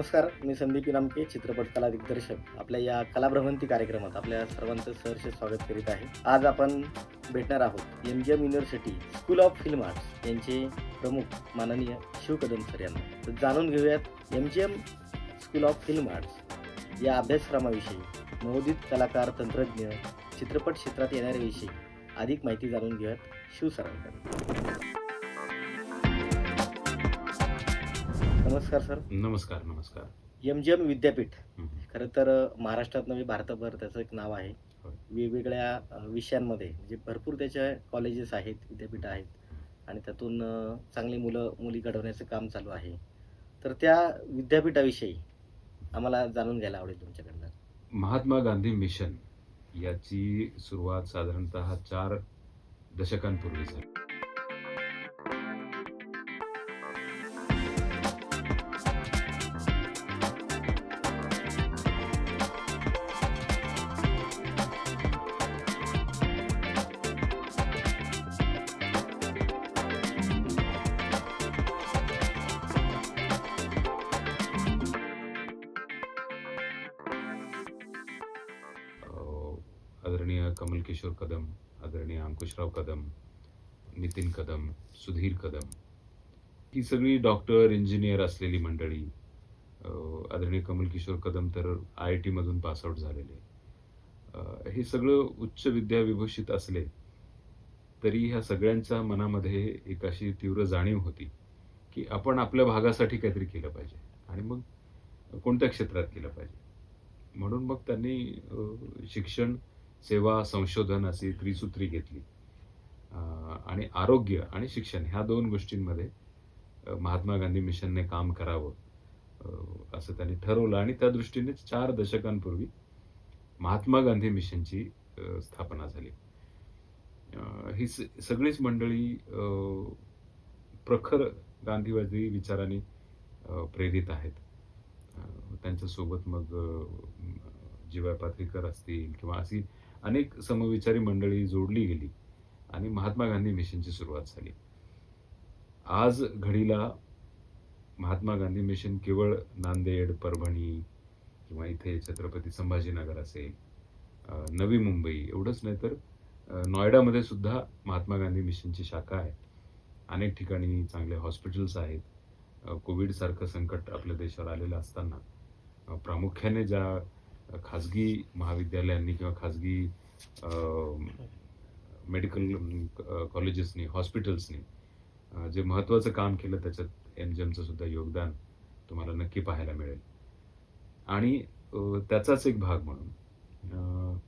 नमस्कार, मी संदीप इनामके, चित्रपट कला दिग्दर्शक. आपल्या या कलाभ्रमंती कार्यक्रमात आपल्या सर्वांचं सहर्ष स्वागत करीत आहे. आज आपण भेटणार आहोत MGM university school of film arts यांचे प्रमुख माननीय शिव कदम सर यांना. तर जाणून घेऊयात MGM school of film arts या अभ्यासक्रमाविषयी, नवोदित कलाकार, तंत्रज्ञ, चित्रपट क्षेत्रात येणाऱ्याविषयी अधिक माहिती जाणून घेऊयात शिव सरांकडून. नमस्कार सर. नमस्कार. एमजीएम विद्यापीठ हं, खरं तर महाराष्ट्रात नव्हे भारतभर त्याचं एक नाव आहे. होय. वेगवेगळ्या विषयांमध्ये म्हणजे भरपूर त्याच्या कॉलेजेस आहेत, विद्यापीठ आहेत आणि त्यातून चांगली मुलं मुली घडवण्याचं काम चालू आहे. तर त्या विद्यापीठाविषयी आम्हाला जाणून घ्यायला आवडेल तुमच्याकडनं. महात्मा गांधी मिशन याची सुरुवात साधारणतः 4 दशकांपूर्वी झाली. आदरणीय कमल किशोर कदम, आदरणीय अंकुशराव कदम, नितीन कदम, सुधीर कदम ही सगळी डॉक्टर, इंजिनियर असलेली मंडळी. आदरणीय कमल किशोर कदम तर IIT मधून पासआउट झालेले. हे सगळं उच्च विद्याविभूषित असले तरी ह्या सगळ्यांच्या मनामध्ये एक अशी तीव्र जाणीव होती की आपण आपल्या भागासाठी काहीतरी केलं पाहिजे आणि मग कोणत्या क्षेत्रात केलं पाहिजे. म्हणून मग त्यांनी शिक्षण, सेवा, संशोधन अशी त्रिसूत्री घेतली. आणि आरोग्य आणि शिक्षण ह्या 2 गोष्टींमध्ये महात्मा गांधी मिशनने काम करावं असं त्यांनी ठरवलं आणि त्या दृष्टीने 4 दशकांपूर्वी महात्मा गांधी मिशनची स्थापना झाली. ही सगळीच मंडळी प्रखर गांधीवादी विचारांनी प्रेरित आहेत. त्यांच्यासोबत मग जी.वाय. पाथरीकर असतील किंवा अशी अनेक समविचारी मंडळी जोडली गेली आणि महात्मा गांधी मिशनची सुरुवात झाली. आज घडीला महात्मा गांधी मिशन केवळ नांदेड, परभणी किंवा इथे छत्रपती संभाजीनगर असेल, नवी मुंबई एवढंच नाही तर नोएडामध्ये सुद्धा महात्मा गांधी मिशनची शाखा आहे. अनेक ठिकाणी चांगले हॉस्पिटल्स आहेत. कोविडसारखं संकट आपल्या देशावर आलेलं असताना प्रामुख्याने ज्या खाजगी महाविद्यालयांनी किंवा खाजगी मेडिकल कॉलेजेसनी, हॉस्पिटल्सनी जे महत्त्वाचं काम केलं त्याच्यात एमजीएमचं सुद्धा योगदान तुम्हाला नक्की पाहायला मिळेल. आणि त्याचाच एक भाग म्हणून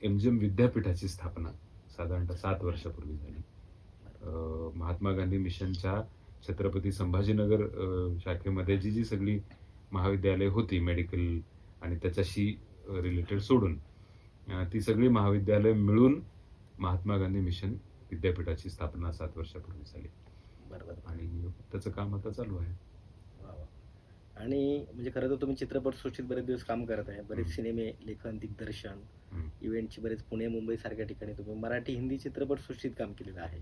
एमजीएम विद्यापीठाची स्थापना साधारणतः 7 वर्षापूर्वी झाली. महात्मा गांधी मिशनच्या छत्रपती संभाजीनगर शाखेमध्ये जी सगळी महाविद्यालय होती मेडिकल आणि त्याच्याशी रिलेटेड सोडून ती सगळी महाविद्यालय मिळून महात्मा गांधी मिशन विद्यापीठाची स्थापना 7 वर्षापूर्वी झाली. बरोबर. आणि त्याचं काम आता चालू आहे. वा वा. आणि म्हणजे खरं तर तुम्ही चित्रपट सृष्टीत बरेच दिवस काम करत आहे. बरेच सिनेमे, लेखन, दिग्दर्शन, इव्हेंटची बरेच पुणे, मुंबई सारख्या ठिकाणी तुम्ही मराठी, हिंदी चित्रपट सृष्टीत काम केलेलं आहे.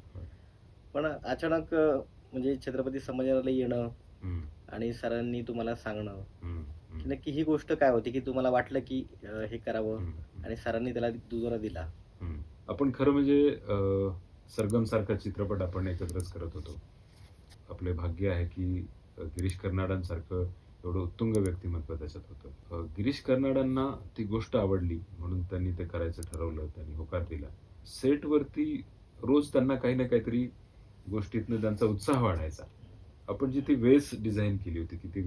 पण अचानक म्हणजे छत्रपती संभाजीनगरला येणं आणि सरांनी तुम्हाला सांगणं की नक्की ही गोष्ट काय होती की तुम्हाला वाटलं की हे करावं आणि सरांनी त्याला दुजोरा दिला? आपण खरं म्हणजे सरगम सारखा चित्रपट आपण एकत्रच करत होतो. आपले भाग्य आहे की गिरीश कर्नाडांसारखं एवढं उत्तुंग व्यक्तिमत्व त्याच्यात होतं. गिरीश कर्नाडांना ती गोष्ट आवडली म्हणून त्यांनी ते करायचं ठरवलं. त्यांनी होकार दिला. सेटवरती रोज त्यांना काही ना काहीतरी गोष्टीतनं त्यांचा उत्साह वाढायचा. आपण जी ती वेस डिझाईन केली होती की ती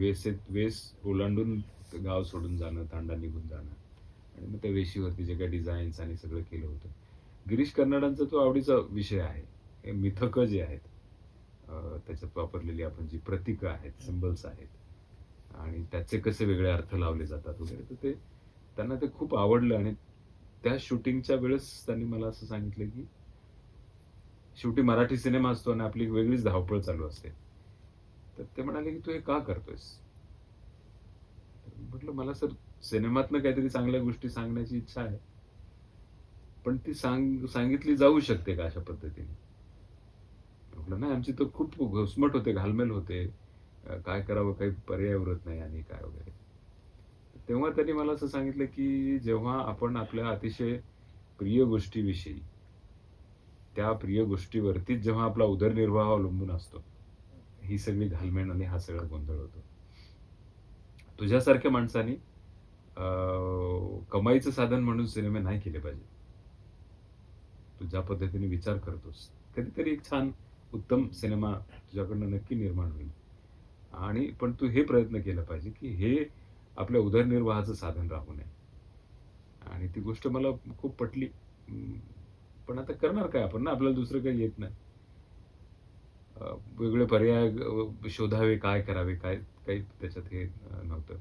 वेस ओलांडून गाव सोडून जाणं, तांडा निघून जाणं आणि मग त्या वेशीवरती जे काही डिझाईन्स आणि सगळं केलं होतं. गिरीश कर्नाडांचा तो आवडीचा विषय आहे. हे मिथकं जे आहेत त्याच्यात वापरलेली आपण जी प्रतीकं आहेत, सिम्बल्स आहेत आणि त्याचे कसे वेगळे अर्थ लावले जातात वगैरे, तर ते त्यांना ते खूप आवडलं. आणि त्या शूटिंगच्या वेळेस त्यांनी मला असं सांगितलं की शेवटी मराठी सिनेमा असतो आणि आपली वेगळीच धावपळ चालू असते. तर ते म्हणाले की तू हे का करतोयस? म्हटलं मला सर सिनेमातनं काहीतरी चांगल्या गोष्टी सांगण्याची इच्छा आहे, पण ती सांगितली जाऊ शकते का अशा पद्धतीने? म्हटलं नाही, आमची तर खूप घुसमट होते, घालमेल होते. काय करावं काही पर्याय उरत नाही आणि काय वगैरे. तेव्हा त्यांनी मला असं सांगितलं की जेव्हा आपण आपल्या अतिशय प्रिय गोष्टीविषयी, त्या प्रिय गोष्टीवरतीच जेव्हा आपला उदरनिर्वाह अवलंबून असतो, ही सगळी घालमेल आणि हा सगळा गोंधळ होतो. तुझ्यासारख्या माणसाने कमाईचं साधन म्हणून सिनेमे नाही केले पाहिजे. तू ज्या पद्धतीने विचार करतोस, कधीतरी एक छान उत्तम सिनेमा तुझ्याकडनं नक्की निर्माण होईल. आणि पण तू हे प्रयत्न केला पाहिजे, की हे आपल्या उदरनिर्वाहाचं साधन राहू नये. आणि ती गोष्ट मला खूप पटली. पण आता करणार काय आपण ना, आपल्याला दुसरं काही येत नाही. वेगळे पर्याय शोधावे, काय करावे, काय काही त्याच्यात हे नव्हतं.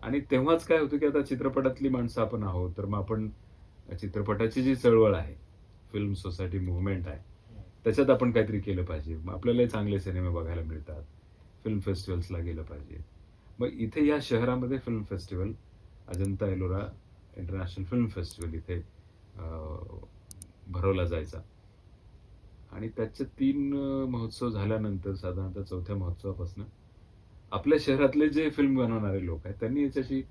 आणि तेव्हाच काय होतं, की आता चित्रपटातली माणसं आपण आहोत, तर मग आपण चित्रपटाची जी चळवळ आहे, फिल्म सोसायटी मुव्हमेंट आहे, त्याच्यात आपण काहीतरी केलं पाहिजे. मग आपल्यालाही चांगले सिनेमे बघायला मिळतात. फिल्म फेस्टिवल्सला गेलं पाहिजे. मग इथे या शहरामध्ये film festival, Ajanta Ellora international film festival इथे भरवला जायचा. आणि त्याचे 3 महोत्सव झाल्यानंतर साधारणतः 4थ्या महोत्सवापासून आपल्या शहरातले जे फिल्म बनवणारे लोक आहेत, त्यांनी याच्याशी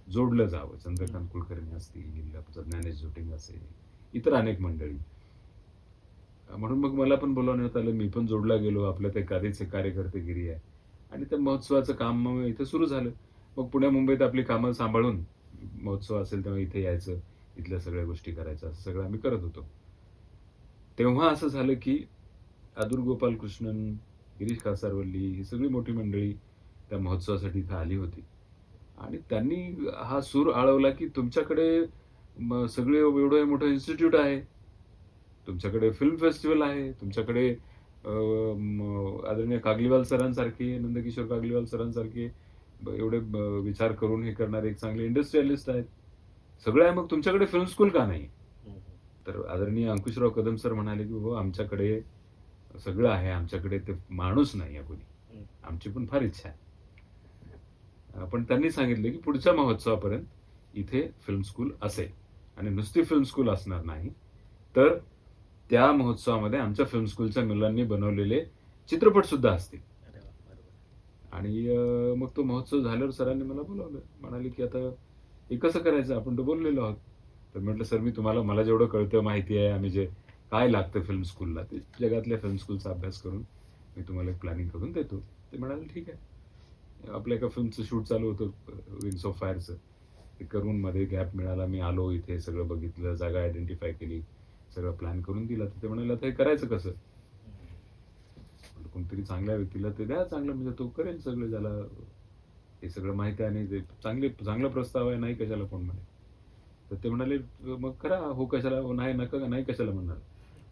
जोडलं जावं. चंद्रकांत कुलकर्णी असतील, आपलं ज्ञानेश जोटिंग असेल, इतर अनेक मंडळी. म्हणून मग मला पण बोलावण्यात आलं. मी पण जोडला गेलो. आपल्या ते गादीचे कार्यकर्तेगिरी आहे. आणि त्या महोत्सवाचं काम मग इथे सुरू झालं. मग पुण्या मुंबईत आपली कामं सांभाळून महोत्सव असेल तेव्हा इथे यायचं, इथल्या सगळ्या गोष्टी करायच्या, असं सगळं आम्ही करत होतो. तेव्हा असं झालं की आदुर गोपाल कृष्णन, गिरीश कासारवल्ली ही सगळी मोठी मंडळी त्या महोत्सवासाठी इथं आली होती. आणि त्यांनी हा सूर आळवला की तुमच्याकडे सगळे एवढं मोठं इन्स्टिट्यूट आहे, तुमच्याकडे फिल्म फेस्टिवल आहे, तुमच्याकडे आदरणीय कागलीवाल सरांसारखे, नंदकिशोर कागलीवाल सरांसारखे एवढे विचार करून हे करणारे एक चांगले इंडस्ट्रियलिस्ट आहेत. सगळं आहे, मग तुमच्याकडे फिल्म स्कूल का नाही? तर आदरणीय अंकुशराव कदम सर म्हणाले की हो, आमच्याकडे सगळं आहे, आमच्याकडे ते माणूस नाही आहे कोणी. आमची पण फार इच्छा आहे. पण त्यांनी सांगितलं की पुढच्या महोत्सवापर्यंत इथे फिल्म स्कूल असेल. आणि नुसती फिल्म स्कूल असणार नाही, तर त्या महोत्सवामध्ये आमच्या फिल्म स्कूलच्या मुलांनी बनवलेले चित्रपट सुद्धा असतील. आणि मग तो महोत्सव झाल्यावर सरांनी मला बोलावलं. म्हणाले की आता हे कसं करायचं, आपण तर बोललेलो आहोत. तर म्हटलं सर, मी तुम्हाला, मला जेवढं कळतं माहिती आहे, आम्ही जे काय लागतं फिल्म स्कूलला, ते जगातल्या फिल्म स्कूलचा अभ्यास करून मी तुम्हाला एक प्लॅनिंग करून देतो. ते म्हणाले ठीक आहे. आपल्या एका फिल्मचं शूट चालू होतं, विंग्स ऑफ फायरचं. ते करून मध्ये गॅप मिळाला, मी आलो इथे, सगळं बघितलं, जागा आयडेंटिफाय केली, सगळं प्लॅन करून दिला. तर ते म्हणाले आता हे करायचं कसं? कोणतरी चांगल्या व्यक्तीला ते द्या, चांगलं, म्हणजे तो करेल सगळं, ज्याला हे सगळं माहिती आहे आणि ते चांगला प्रस्ताव आहे, नाही कशाला कोण म्हणे. तर ते म्हणाले मग करा. हो कशाला, हो नाही, नका, नाही कशाला म्हणणार,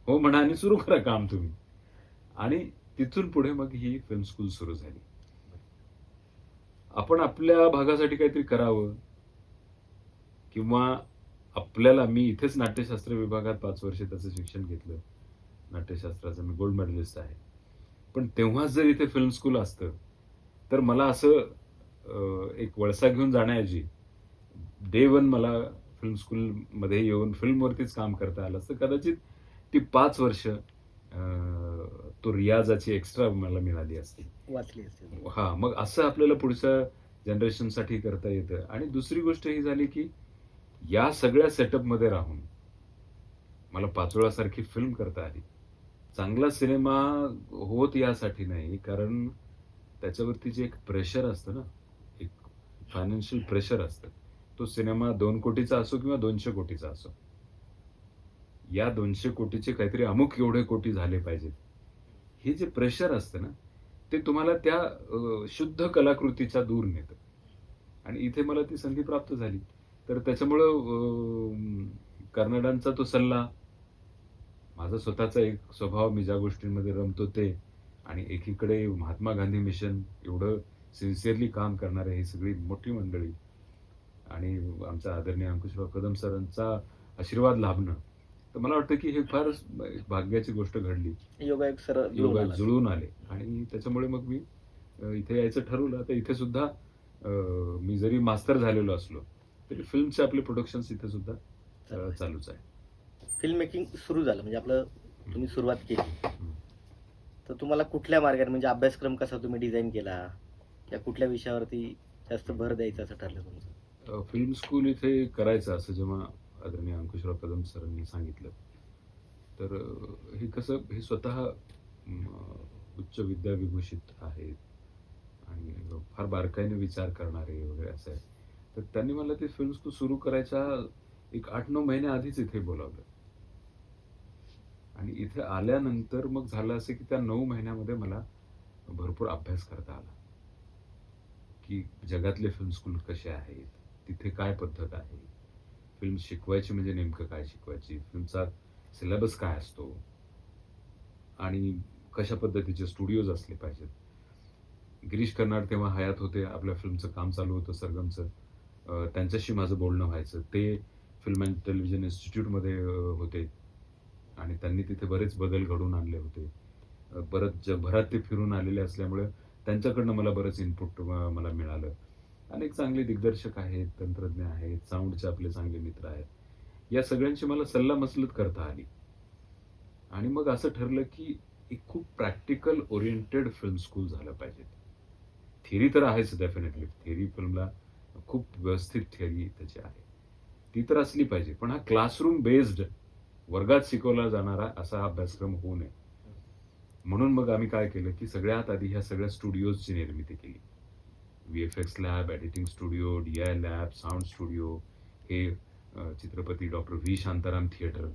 हो म्हणा आणि सुरू करा काम तुम्ही. आणि तिथून पुढे मग ही फिल्म स्कूल सुरू झाली. आपण आपल्या भागासाठी काहीतरी करावं, किंवा आपल्याला, मी इथेच नाट्यशास्त्र विभागात 5 वर्ष त्याचं शिक्षण घेतलं. नाट्यशास्त्राचं मी गोल्ड मेडलिस्ट आहे. पण तेव्हाच जर इथे फिल्म स्कूल असतं, तर मला असं एक वळसा घेऊन जाण्याऐवजी डे 1 मला फिल्म स्कूलमध्ये येऊन फिल्मवरतीच काम करता आलं असतं. कदाचित ती 5 वर्ष तो रियाजाची एक्स्ट्रा मला मिळाली असती. वाचली असेल. हां, मग असं आपल्याला पुढच्या जनरेशनसाठी करता येतं. आणि दुसरी गोष्ट ही झाली की या सगळ्या सेटअपमध्ये राहून मला पाचोळासारखी फिल्म करता आली. चांगला सिनेमा होत यासाठी नाही, कारण त्याच्यावरती जे एक प्रेशर असतं ना, एक फायनान्शियल प्रेशर असतं. तो सिनेमा 2 कोटीचा असो किंवा 200 कोटीचा असो. या 200 कोटीचे काहीतरी अमुक एवढे कोटी झाले पाहिजेत. हे जे प्रेशर असतं ना, ते तुम्हाला त्या शुद्ध कलाकृतीच्या दूर नेतं. आणि इथे मला ती संधी प्राप्त झाली. तर त्याच्यामुळं कर्नाडांचा तो सल्ला, माझा स्वतःचा एक स्वभाव, मी ज्या गोष्टींमध्ये रमतो ते, आणि एकीकडे महात्मा गांधी मिशन, एवढं सिन्सिअरली काम करणारे ही सगळी मोठी मंडळी, आणि आमचा आदरणीय अंकुशराव कदम सरांचा आशीर्वाद लाभणं, तर मला वाटतं की हे फार भाग्याची गोष्ट घडली. योगायोग सर योगा जुळून आले. आणि त्याच्यामुळे मग मी इथे यायचं ठरवलं. तर इथे सुद्धा मी जरी मास्तर झालेलो असलो, तरी फिल्मचे आपले प्रोडक्शन्स इथे सुद्धा चालूच आहे. फिल्म मेकिंग सुरू झालं म्हणजे आपलं, तुम्ही सुरुवात केली. तर तुम्हाला कुठल्या मार्गाने म्हणजे अभ्यासक्रम कसा तुम्ही डिझाईन केला या कुठल्या विषयावरती जास्त भर द्यायचं असं ठरलं तुमचं? फिल्म स्कूल इथे करायचं असं जेव्हा आदरणीय अंकुशराव कदम सरांनी सांगितलं, तर हे कसं हे स्वतः उच्च विद्याविभूषित आहेत आणि फार बारकाईने विचार करणारे वगैरे असं आहे. तर त्यांनी मला ते फिल्म स्कूल सुरू करायच्या एक 8-9 महिन्या आधीच इथे बोलावलं आणि इथे आल्यानंतर मग झालं असं की त्या 9 महिन्यामध्ये मला भरपूर अभ्यास करता आला, की जगातले फिल्म स्कूल कसे आहेत, तिथे काय पद्धत आहे, फिल्म शिकवायची म्हणजे नेमकं काय शिकवायची, फिल्मचा सिलेबस काय असतो आणि कशा पद्धतीचे स्टुडिओज असले पाहिजेत. गिरीश कर्नाड तेव्हा हयात होते, आपल्या फिल्मचं काम चालू होतं सरगमचं. त्यांच्याशी माझं बोलणं व्हायचं. ते फिल्म अँड टेलिव्हिजन इन्स्टिट्यूटमध्ये होते आणि त्यांनी तिथे बरेच बदल घडवून आणले होते. परत जगभरात ते फिरून आलेले असल्यामुळे त्यांच्याकडनं मला बरंच इनपुट मला मिळालं. अनेक चांगले दिग्दर्शक आहेत, तंत्रज्ञ आहेत, साऊंडचे आपले चांगले मित्र आहेत. या सगळ्यांची मला सल्लामसलत करता आली आणि मग असं ठरलं की एक खूप प्रॅक्टिकल ओरिएंटेड फिल्म स्कूल झालं पाहिजे. थिअरी तर आहेच डेफिनेटली. थिअरी फिल्मला खूप व्यवस्थित थिअरी त्याची आहे. ती तर असली पाहिजे. पण हा क्लासरूम बेस्ड वर्गात शिकवला जाणारा असा हा अभ्यासक्रम होऊ नये. म्हणून मग आम्ही काय केलं, की सगळ्यात आधी ह्या सगळ्या स्टुडिओजची निर्मिती केली. VFX lab, editing studio, D-I lab, sound studio, हे चित्रपती डॉक्टर व्ही. शांताराम थिएटर,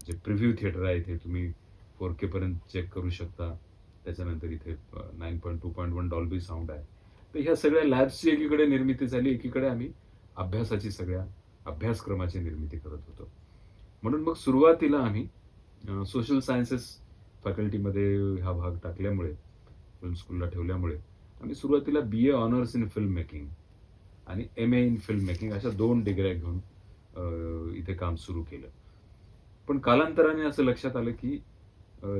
जे प्रिव्ह्यू थिएटर आहे इथे तुम्ही 4K पर्यंत चेक करू शकता. त्याच्यानंतर इथे 9.2.1 डॉल्बी साऊंड आहे. तर ह्या सगळ्या लॅब्सची एकीकडे निर्मिती झाली, एकीकडे आम्ही अभ्यासाची सगळ्या अभ्यासक्रमाची निर्मिती करत होतो. म्हणून मग सुरुवातीला आम्ही सोशल सायन्सेस फॅकल्टीमध्ये हा भाग टाकल्यामुळे, फिल्म स्कूलला ठेवल्यामुळे आम्ही सुरुवातीला बी-ए ऑनर्स इन फिल्म मेकिंग आणि एम-ए इन फिल्म मेकिंग अशा 2 डिग्र्या घेऊन इथे काम सुरू केलं. पण कालांतराने असं लक्षात आलं, की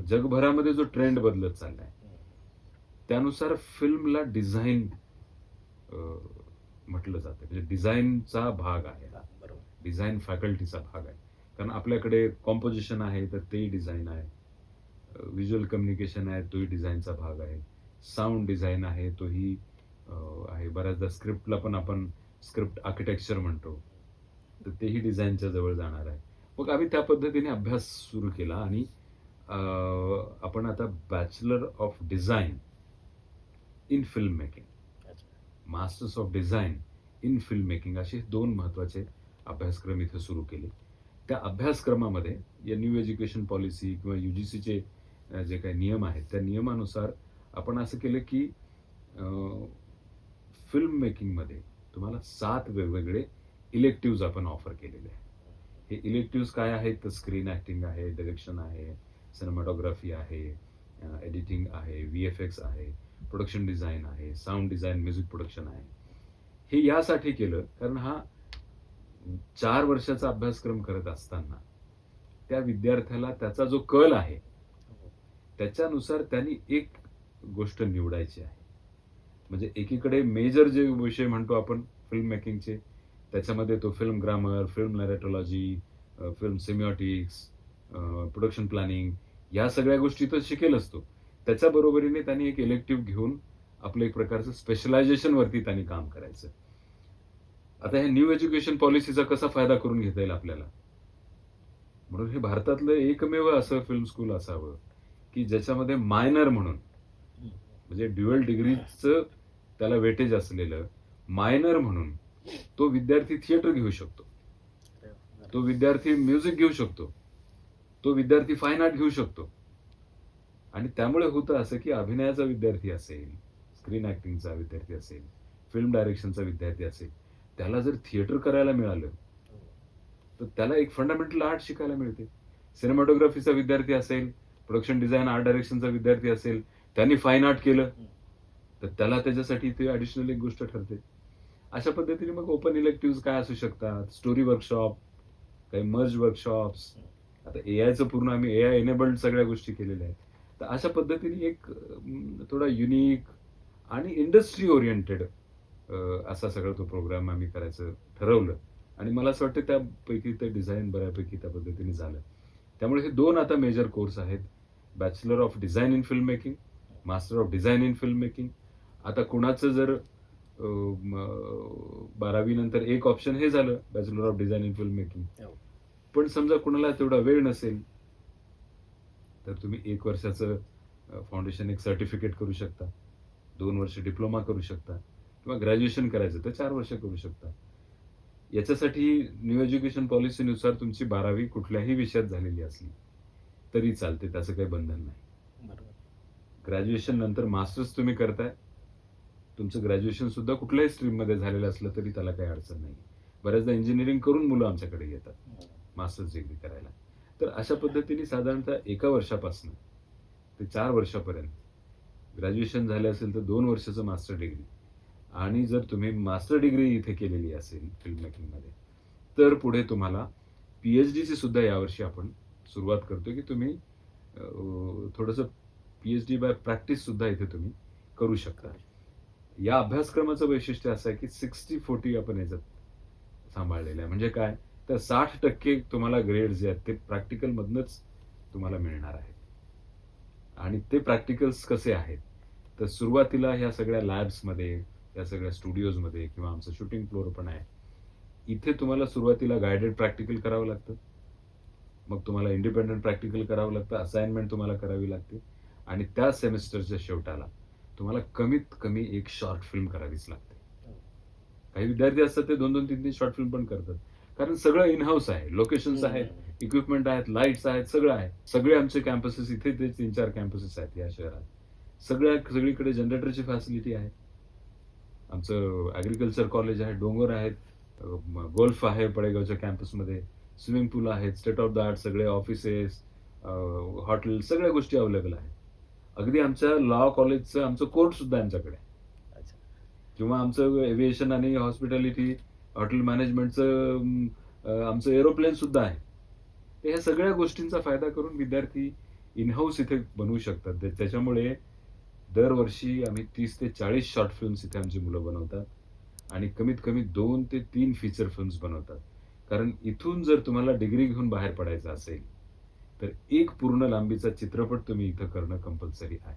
जगभरामध्ये जो ट्रेंड बदलत चाललाय, त्यानुसार फिल्मला डिझाईन म्हटलं जातं. म्हणजे डिझाईनचा भाग आहे हा. बरोबर. डिझाईन फॅकल्टीचा भाग आहे. कारण आपल्याकडे कॉम्पोजिशन आहे, तर तेही डिझाईन आहे. व्हिज्युअल कम्युनिकेशन आहे, तोही डिझाईनचा भाग आहे. साऊंड डिझाईन आहे, तोही आहे. बऱ्याचदा स्क्रिप्टला पण आपण स्क्रिप्ट आर्किटेक्चर म्हणतो. तर तेही डिझाईनच्या जवळ जाणार आहे. मग आम्ही त्या पद्धतीने अभ्यास सुरू केला आणि आपण आता bachelor of design in film making, अच्छा. Masters of design in film making असे 2 महत्त्वाचे अभ्यासक्रम इथे सुरू केले. त्या अभ्यासक्रमामध्ये या न्यू एज्युकेशन पॉलिसी किंवा UGCचे जे काही नियम आहेत, त्या नियमानुसार आपण असं केलं की फिल्म मेकिंगमध्ये तुम्हाला 7 वेगवेगळे इलेक्टिव्हज आपण ऑफर केलेले आहेत. हे इलेक्टिव्हज काय आहेत? तर स्क्रीन ॲक्टिंग आहे, डायरेक्शन आहे, सिनेमॅटोग्राफी आहे, एडिटिंग आहे, व्ही-एफ-एक्स आहे, प्रोडक्शन डिझाईन आहे, साऊंड डिझाईन, म्युझिक प्रोडक्शन आहे. हे यासाठी केलं कारण हा 4 वर्षाचा अभ्यासक्रम करत असताना त्या विद्यार्थ्याला त्याचा जो कल आहे, त्याच्यानुसार त्यांनी एक गोष्ट निवडायची आहे. म्हणजे एकीकडे मेजर जे विषय म्हणतो आपण फिल्म मेकिंगचे, त्याच्यामध्ये तो film grammar, film narratology, film semiotics, production planning या सगळ्या गोष्टी तर शिकेलच तो. त्याच्या बरोबरीने त्यांनी एक इलेक्टिव्ह घेऊन आपलं एक प्रकारचं स्पेशलायझेशन वरती त्यांनी काम करायचं. आता ह्या न्यू एज्युकेशन पॉलिसीचा कसा फायदा करून घेता येईल आपल्याला? म्हणून हे भारतातलं एकमेव असं फिल्म स्कूल असावं की ज्याच्यामध्ये मायनर म्हणून, म्हणजे ड्युअल डिग्रीचं त्याला वेटेज असलेलं मायनर म्हणून तो विद्यार्थी थिएटर घेऊ शकतो, तो विद्यार्थी म्युझिक घेऊ शकतो, तो विद्यार्थी फाईन आर्ट घेऊ शकतो. आणि त्यामुळे होतं असं की अभिनयाचा विद्यार्थी असेल, स्क्रीन ऍक्टिंगचा विद्यार्थी असेल, फिल्म डायरेक्शनचा विद्यार्थी असेल, त्याला जर थिएटर करायला मिळालं तर त्याला एक फंडामेंटल आर्ट शिकायला मिळते. सिनेमॅटोग्राफीचा विद्यार्थी असेल, प्रोडक्शन डिझाईन, आर्ट डायरेक्शनचा विद्यार्थी असेल, त्यांनी फाईन आर्ट केलं तर त्याला त्याच्यासाठी ते ॲडिशनल एक गोष्ट ठरते. अशा पद्धतीने मग ओपन इलेक्टिव्ह काय असू शकतात, स्टोरी वर्कशॉप, काही मर्ज वर्कशॉप्स. आता एआयचं पूर्ण आम्ही एआय एनेबल्ड सगळ्या गोष्टी केलेल्या आहेत. तर अशा पद्धतीने एक थोडा युनिक आणि इंडस्ट्री ओरिएंटेड असा सगळा तो प्रोग्राम आम्ही करायचं ठरवलं आणि मला असं वाटतं त्यापैकी ते डिझाईन बऱ्यापैकी त्या पद्धतीने झालं. त्यामुळे हे 2 आता मेजर कोर्स आहेत. Bachelor of design in film making, master of design in film making. आता कुणाचं जर 12वी नंतर एक ऑप्शन हे झालं bachelor of design in film making. हो. पण समजा कुणाला तेवढा वेळ नसेल तर तुम्ही 1 वर्षाचं फाउंडेशन एक सर्टिफिकेट करू शकता, 2 वर्ष डिप्लोमा करू शकता, किंवा ग्रॅज्युएशन करायचं तर 4 वर्ष करू शकता. याच्यासाठी न्यू एज्युकेशन पॉलिसीनुसार तुमची 12वी कुठल्याही विषयात झालेली असली तरी चालते, त्याचं काही बंधन नाही. बरोबर. ग्रॅज्युएशन नंतर मास्टर्स तुम्ही करताय, तुमचं ग्रॅज्युएशन सुद्धा कुठल्याही स्ट्रीममध्ये झालेलं असलं तरी त्याला काही अडचण नाही. बऱ्याचदा इंजिनिअरिंग करून मुलं आमच्याकडे येतात मास्टर्स डिग्री करायला. तर अशा पद्धतीने साधारणतः 1 वर्षापासून ते 4 वर्षापर्यंत ग्रॅज्युएशन झाले असेल तर 2 वर्षाचं मास्टर डिग्री, आणि जर तुम्ही मास्टर डिग्री इथे केलेली असेल फिल्म मेकिंगमध्ये तर पुढे तुम्हाला PhDची सुद्धा यावर्षी आपण सुरुवात करतो की तुम्ही थोडंसं PhD बाय प्रॅक्टिस सुद्धा इथे तुम्ही करू शकता. या अभ्यासक्रमाचं वैशिष्ट्य असं आहे की 60-40 आपण याच्यात सांभाळलेलं आहे. म्हणजे काय, तर 60% तुम्हाला ग्रेड जे आहेत ते प्रॅक्टिकल मधनच तुम्हाला मिळणार आहेत. आणि ते प्रॅक्टिकल्स कसे आहेत, तर सुरुवातीला ह्या सगळ्या लॅब्समध्ये, या सगळ्या स्टुडिओजमध्ये, किंवा आमचं शूटिंग फ्लोअर पण आहे, इथे तुम्हाला सुरुवातीला गायडेड प्रॅक्टिकल करावं लागतं. मग तुम्हाला इंडिपेंडंट प्रॅक्टिकल करावं लागतं, असाइनमेंट तुम्हाला करावी लागते, आणि त्या सेमिस्टरच्या शेवटाला तुम्हाला कमीत कमी एक शॉर्ट फिल्म करावीच लागते. काही विद्यार्थी असतात ते 2-2, 3-3 शॉर्ट फिल्म पण करतात, कारण सगळं इन हाऊस आहे, लोकेशन्स आहेत, इक्विपमेंट आहेत, लाईट्स आहेत, सगळं आहे. सगळे आमचे कॅम्पसेस इथे ते 3-4 कॅम्पसेस आहेत या शहरात. सगळीकडे जनरेटरची फॅसिलिटी आहे. आमचं ॲग्रिकल्चर कॉलेज आहे, डोंगर आहेत, गोल्फ आहे पडेगावच्या कॅम्पसमध्ये, स्विमिंग पूल आहेत, स्टेट ऑफ द आर्ट सगळे ऑफिसेस, हॉटेल, सगळ्या गोष्टी अवेलेबल आहेत. अगदी आमच्या लॉ कॉलेजचं आमचं कोर्ट सुद्धा आमच्याकडे आहे. अच्छा. किंवा आमचं एव्हिएशन आणि हॉस्पिटॅलिटी, हॉटेल मॅनेजमेंटचं आमचं एरोप्लेन सुद्धा आहे. तर ह्या सगळ्या गोष्टींचा फायदा करून विद्यार्थी इन हाऊस इथे बनवू शकतात. त्याच्यामुळे दरवर्षी आम्ही 30 ते 40 शॉर्ट फिल्म्स इथे आमची मुलं बनवतात, आणि कमीत कमी 2 ते 3 फीचर फिल्म्स बनवतात. कारण इथून जर तुम्हाला डिग्री घेऊन बाहेर पडायचं असेल तर एक पूर्ण लांबीचा चित्रपट तुम्ही इथं करणं कंपल्सरी आहे.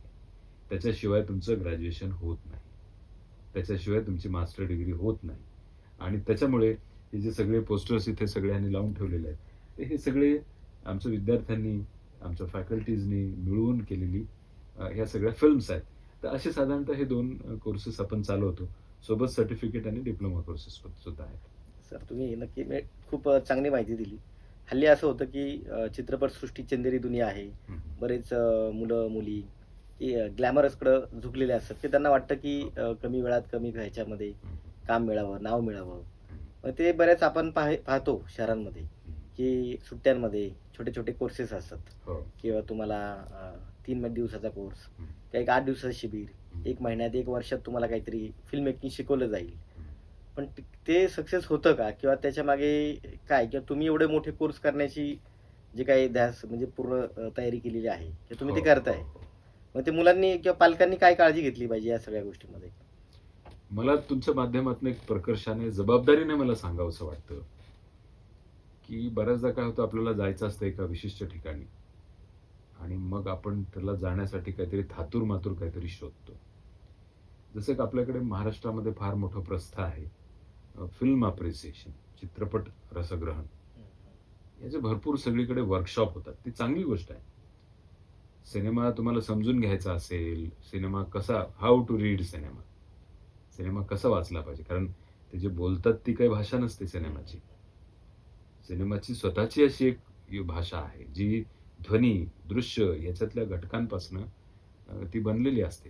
त्याच्याशिवाय तुमचं ग्रॅज्युएशन होत नाही, त्याच्याशिवाय तुमची मास्टर डिग्री होत नाही. आणि त्याच्यामुळे हे जे सगळे पोस्टर्स इथे सगळ्यांनी लावून ठेवलेले आहेत, ते हे सगळे आमच्या विद्यार्थ्यांनी, आमच्या फॅकल्टीजनी मिळवून केलेली ह्या सगळ्या फिल्म्स आहेत. तर असे साधारणतः हे 2 कोर्सेस आपण चालवतो. सोबत सर्टिफिकेट आणि डिप्लोमा कोर्सेस सुद्धा आहेत. सर, तुम्ही नक्की खूप चांगली माहिती दिली. हल्ली असं होतं की चित्रपटसृष्टी चंदेरी दुनिया आहे. बरेच मुलं मुली ग्लॅमरसकडं झुकलेले असतात, की त्यांना वाटतं की कमी वेळात कमी ह्याच्यामध्ये काम मिळावं, नाव मिळावं. मग ते बऱ्याच आपण पाहतो शहरांमध्ये की सुट्ट्यांमध्ये छोटे छोटे कोर्सेस असतात, हो. किंवा तुम्हाला 3 दिवसाचा कोर्स, किंवा एक 8 दिवसाचं शिबिर, 1 महिन्यात 1 वर्षात तुम्हाला काहीतरी फिल्म मेकिंग शिकवलं जाईल. पण ते सक्सेस होतं का, किंवा त्याच्या मागे काय, किंवा तुम्ही एवढे मोठे कोर्स करण्याची जे काही ध्यास म्हणजे पूर्ण तयारी केलेली आहे, किंवा तुम्ही ते करताय, मग ते मुलांनी किंवा पालकांनी काय काळजी घेतली पाहिजे या सगळ्या गोष्टीमध्ये? मला तुमच्या माध्यमातून एक प्रकर्षाने, जबाबदारीने मला सांगावंसं वाटतं की बऱ्याचदा काय होतं, आपल्याला जायचं असतं एका विशिष्ट ठिकाणी, आणि मग आपण त्याला जाण्यासाठी काहीतरी थातूर मातूर काहीतरी शोधतो. जसं की आपल्याकडे महाराष्ट्रामध्ये फार मोठं प्रस्थ आहे फिल्म अप्रिसिएशन, चित्रपट रसग्रहण, याचे भरपूर सगळीकडे वर्कशॉप होतात. ती चांगली गोष्ट आहे. सिनेमा तुम्हाला समजून घ्यायचा असेल, सिनेमा कसा, how to read cinema, cinema कसा वाचला पाहिजे, कारण ते जे बोलतात ती काही भाषा नसते सिनेमाची. सिनेमाची स्वतःची अशी एक भाषा आहे जी ध्वनी, दृश्य याच्यातल्या घटकांपासून ती बनलेली असते.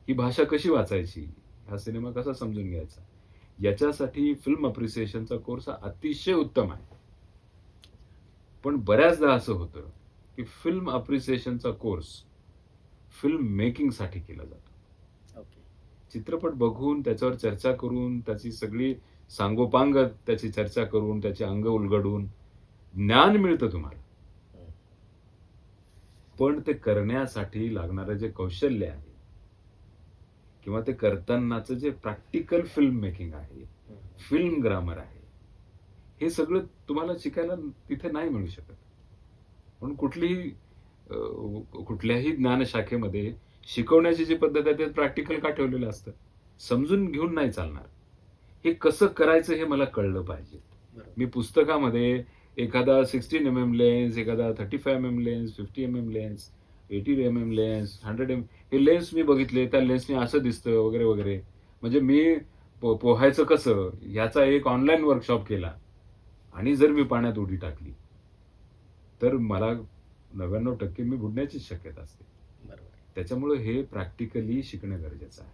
ही भाषा कशी वाचायची, हा सिनेमा कसा समजून घ्यायचा, याच्यासाठी फिल्म अप्रिसिएशनचा कोर्स हा अतिशय उत्तम आहे. पण बऱ्याचदा असं होतं की फिल्म अप्रिसिएशनचा कोर्स फिल्म मेकिंगसाठी केला जातो. ओके. चित्रपट बघून, त्याच्यावर चर्चा करून, त्याची सगळी सांगोपांग त्याची चर्चा करून, त्याचे अंग उलगडून ज्ञान मिळतं तुम्हाला. पण ते करण्यासाठी लागणारं जे कौशल्य आहे, किंवा ते करतानाचं जे प्रॅक्टिकल फिल्म मेकिंग आहे, फिल्म ग्रामर आहे, हे सगळं तुम्हाला शिकायला तिथे नाही मिळू शकत. म्हणून कुठलीही कुठल्याही ज्ञानशाखेमध्ये शिकवण्याची जी पद्धत आहे ते प्रॅक्टिकल का ठेवलेलं असतं? समजून घेऊन नाही चालणार. हे कसं करायचं हे मला कळलं पाहिजे. बरोबर. मी पुस्तकामध्ये एखादा 16 लेन्स, एखादा 35 लेन्स, 50 लेन्स, 80 लेन्स, 100 हे लेन्स मी बघितले. त्या लेन्सने असं दिसतं वगैरे, वगैरे. म्हणजे मी पोहायचं कसं ह्याचा एक ऑनलाईन वर्कशॉप केला आणि जर मी पाण्यात उडी टाकली, तर मला 99% मी बुडण्याचीच शक्यता असते. बरोबर. त्याच्यामुळे हे प्रॅक्टिकली शिकणं गरजेचं आहे.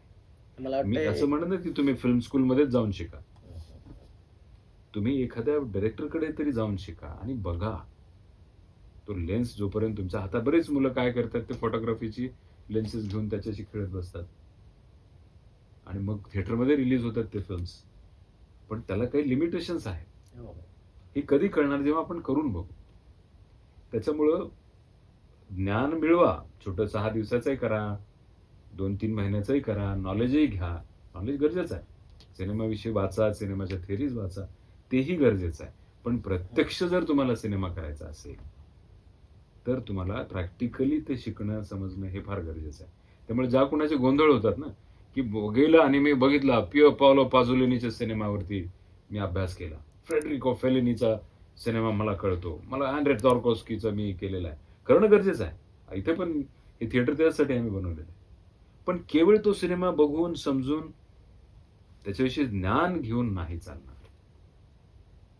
मला मी वाटतंय असं म्हणत नाही की तुम्ही फिल्म स्कूलमध्येच जाऊन शिका. तुम्ही एखाद्या डायरेक्टरकडे तरी जाऊन शिका आणि बघा. तो लेन्स जोपर्यंत तुमच्या हातात बरेच मुलं काय करतात ते फोटोग्राफीची लेन्सेस घेऊन त्याच्याशी खेळत बसतात. आणि मग थिएटरमध्ये रिलीज होतात ते फिल्म्स. पण त्याला काही लिमिटेशन्स आहेत. हो. हे कधी कळणार जेव्हा आपण करून बघू. त्याच्यामुळं ज्ञान मिळवा. छोटं 6 दिवसाचंही करा, 2-3 महिन्याचंही करा, नॉलेजही घ्या. नॉलेज गरजेचं आहे. सिनेमाविषयी वाचा, सिनेमाच्या थिअरीज वाचा, तेही गरजेचं आहे. पण प्रत्यक्ष जर तुम्हाला सिनेमा करायचा असेल, तर तुम्हाला प्रॅक्टिकली ते शिकणं, समजणं हे फार गरजेचं आहे. त्यामुळे ज्या कुणाचे गोंधळ होतात ना, की गेलं आणि मी बघितला पियो पावलो पाझोलिनीच्या सिनेमावरती मी अभ्यास केला. फ्रेडरिको फेलिनीचा सिनेमा मला कळतो. मला अँड्रे टॉर्कोस्कीचा मी केलेला आहे. करणं गरजेचं आहे. इथे पण हे थिएटर त्याच्यासाठी आम्ही बनवलेलं आहे. पण केवळ तो सिनेमा बघून, समजून, त्याच्याविषयी ज्ञान घेऊन नाही चालणार.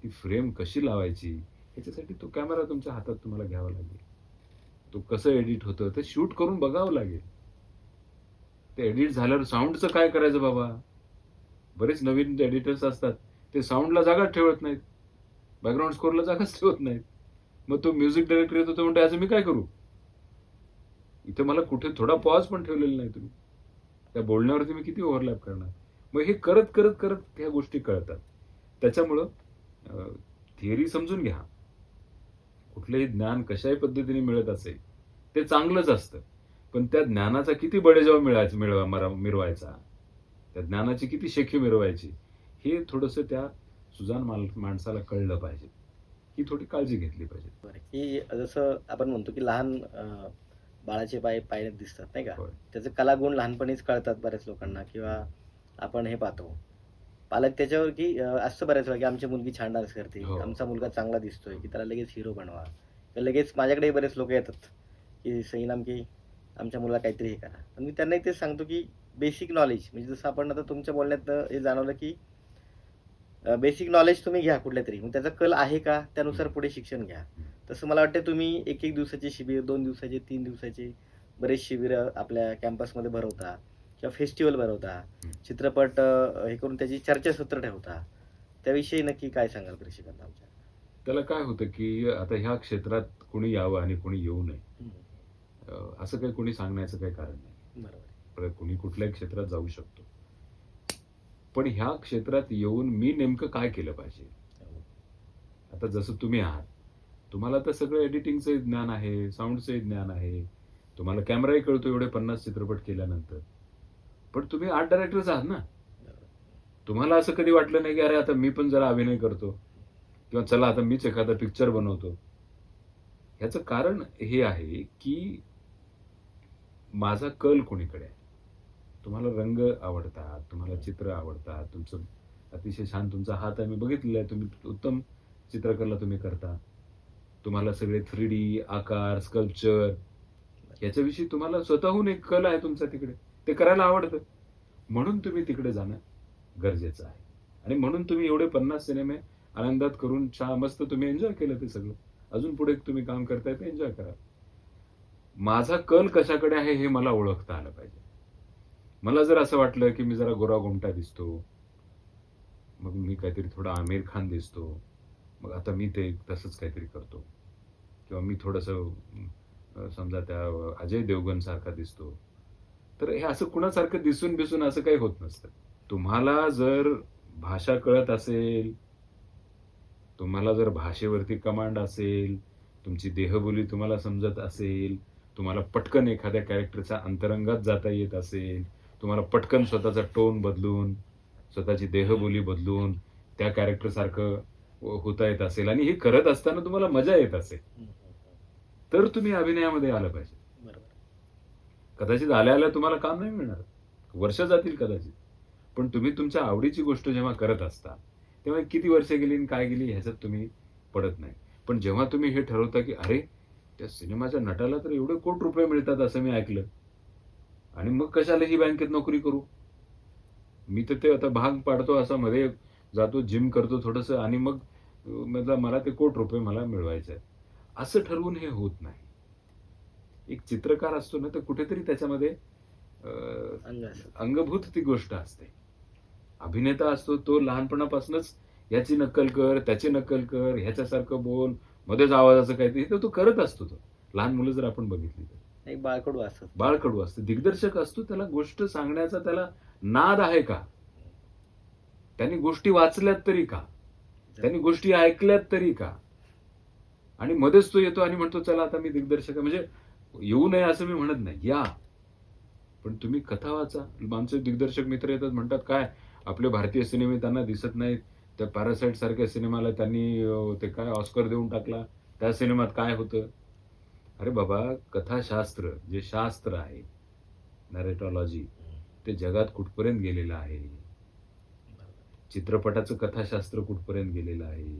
ती फ्रेम कशी लावायची, ह्याच्यासाठी तो कॅमेरा तुमच्या हातात तुम्हाला घ्यावा लागेल. तो कसं एडिट होतं ते शूट करून बघावं लागेल. ते एडिट झाल्यावर साऊंडचं काय करायचं बाबा? बरेच नवीन एडिटर्स असतात. ते साऊंडला जागाच ठेवत नाहीत. बॅकग्राऊंड स्कोरला जागाच ठेवत नाहीत. मग तो म्युझिक डायरेक्टर येतो तो म्हणतो याचं मी काय करू? इथे मला कुठे थोडा पॉज पण ठेवलेला नाही तुम्ही. त्या बोलण्यावरती मी किती ओव्हरलॅप करणार? मग हे करत, करत, करत ह्या गोष्टी कळतात. त्याच्यामुळं थिअरी समजून घ्या. कुठलंही ज्ञान कशाही पद्धतीने मिळत असेल, ते चांगलंच असतं. पण त्या ज्ञानाचा किती बडेजाव मिरवायचा, त्या ज्ञानाची किती शेखी मिरवायची, हे थोडंसं त्या सुजाण माणसाला कळलं पाहिजे. ही थोडी काळजी घेतली पाहिजे. बरं, की जसं आपण म्हणतो की लहान बाळाचे पाय पाय दिसतात नाही का? होय. त्याचे कलागुण लहानपणीच कळतात बऱ्याच लोकांना किंवा आपण हे पाहतो. पालक त्याच्यावर की असतं बऱ्याच वेळा की आमची मुलगी छान डान्स करते, हो. आमचा मुलगा चांगला दिसतोय, की त्याला लगेच हिरो बनवा. तर लगेच माझ्याकडेही बरेच लोक येतात की सईनाम की आमच्या मुलाला काहीतरी हे करा. पण मी त्यांनाही तेच सांगतो की बेसिक नॉलेज म्हणजे जसं आपण आता तुमच्या बोलण्यातनं हे जाणवलं की बेसिक नॉलेज तुम्ही घ्या कुठल्यातरी. मग त्याचा कल आहे का त्यानुसार पुढे शिक्षण घ्या. तसं मला वाटतं तुम्ही 1-1 दिवसाचे शिबिर, 2 दिवसाचे, 3 दिवसाचे बरेच शिबिरं आपल्या कॅम्पसमध्ये भरवता किंवा फेस्टिवल भरवता. चित्रपट हे करून त्याची चर्चासत्र ठेवता. त्याविषयी नक्की काय सांगाल प्रेक्षकांना आमच्या? त्याला काय होतं, की आता ह्या क्षेत्रात कोणी यावं आणि कोणी येऊ नये. असं काही कोणी सांगण्याचं काही कारण नाही. बरोबर. कोणी कुठल्याही क्षेत्रात जाऊ शकतो. पण ह्या क्षेत्रात येऊन मी नेमकं काय केलं पाहिजे? आता जसं तुम्ही आहात, तुम्हाला तर सगळं एडिटिंगचं ज्ञान आहे, साऊंडचं ज्ञान आहे, तुम्हाला कॅमेराही कळतो एवढे 50 चित्रपट केल्यानंतर. पण तुम्ही आर्ट डायरेक्टरच आहात ना. तुम्हाला असं कधी वाटलं नाही की अरे आता मी पण जरा अभिनय करतो किंवा चला आता मीच एखादा पिक्चर बनवतो. ह्याचं कारण हे आहे की माझा कल कोणीकडे आहे. तुम्हाला रंग आवडतात, तुम्हाला चित्र आवडतात, तुमचं अतिशय छान तुमचा हात आहे, मी बघितलेला आहे. तुम्ही उत्तम चित्रकला तुम्ही करता. तुम्हाला सगळे 3D आकार, स्कल्पचर याच्याविषयी तुम्हाला स्वतःहून एक कल आहे तुमचा तिकडे. ते करायला आवडतं. म्हणून तुम्ही तिकडे जाणं गरजेचं आहे. आणि म्हणून तुम्ही एवढे 50 सिनेमे आनंदात करून मस्त तुम्ही एन्जॉय केलं ते सगळं. अजून पुढे तुम्ही काम करताय ते एन्जॉय करा. माझा कल कशाकडे आहे हे मला ओळखता आलं पाहिजे. मला जर असं वाटलं की मी जरा गोरा-गोमटा दिसतो, मग मी काहीतरी थोडा आमिर खान दिसतो, मग आता मी ते तसंच काहीतरी करतो. किंवा मी थोडंसं समजा त्या अजय देवगण सारखा दिसतो. तर हे असं कुणासारखं दिसून असं काही होत नसतं. तुम्हाला जर भाषा कळत असेल, तुम्हाला जर भाषेवरती कमांड असेल, तुमची देहबोली तुम्हाला समजत असेल, तुम्हाला पटकन एखाद्या कॅरेक्टरच्या अंतरंगात जाता येत असेल, तुम्हाला पटकन स्वतःचा टोन बदलून, स्वतःची देहबोली बदलून त्या कॅरेक्टरसारखं होता येत असेल आणि हे करत असताना तुम्हाला मजा येत असेल, तर तुम्ही अभिनयामध्ये आलं पाहिजे. बरोबर. कदाचित आल्या आल्या तुम्हाला काम नाही मिळणार, वर्ष जातील कदाचित, पण तुम्ही तुमच्या आवडीची गोष्ट जेव्हा करत असता तेव्हा किती वर्ष गेली आणि काय गेली ह्याच्यात तुम्ही पडत नाही. पण जेव्हा तुम्ही हे ठरवता की अरे त्या सिनेमाच्या नटाला तर एवढे कोटी रुपये मिळतात असं मी ऐकलं, आणि मग कशाला ही बँकेत नोकरी करू, मी तर ते आता भाग पाडतो असा मध्ये जातो, जिम करतो थोडंसं, आणि मग मला ते कोटी रुपये मला मिळवायचे आहेत, असं ठरवून हे होत नाही. एक चित्रकार असतो ना, तर कुठेतरी त्याच्यामध्ये अंग असं. अंगभूत ती गोष्ट असते. अभिनेता असतो तो लहानपणापासूनच याची नक्कल कर, त्याची नक्कल कर, ह्याच्यासारखं बोल, मध्येच आवाजाचं काहीतरी, तर तो करत असतो तो. लहान मुलं जर आपण बघितली तर एक बाळकडू असत. बाळकडू असतं. दिग्दर्शक असतो, त्याला गोष्ट सांगण्याचा त्याला नाद आहे का? त्यांनी गोष्टी वाचल्यात तरी का? त्यांनी गोष्टी ऐकल्यात तरी का? आणि मध्येच तो येतो आणि म्हणतो चला आता मी दिग्दर्शक आहे. म्हणजे येऊ नये असं मी म्हणत नाही, या, पण तुम्ही कथा वाचा. आमचे दिग्दर्शक मित्र येतात, म्हणतात काय आपले भारतीय सिनेमे त्यांना दिसत नाहीत, त्या पॅरासाइट सारख्या सिनेमाला त्यांनी ते काय ऑस्कर देऊन टाकला, त्या सिनेमात काय होतं. अरे बाबा, कथाशास्त्र जे शास्त्र आहे, नॅरेटॉलॉजी, ते जगात कुठपर्यंत गेलेलं आहे, चित्रपटाचं कथाशास्त्र कुठपर्यंत गेलेलं आहे,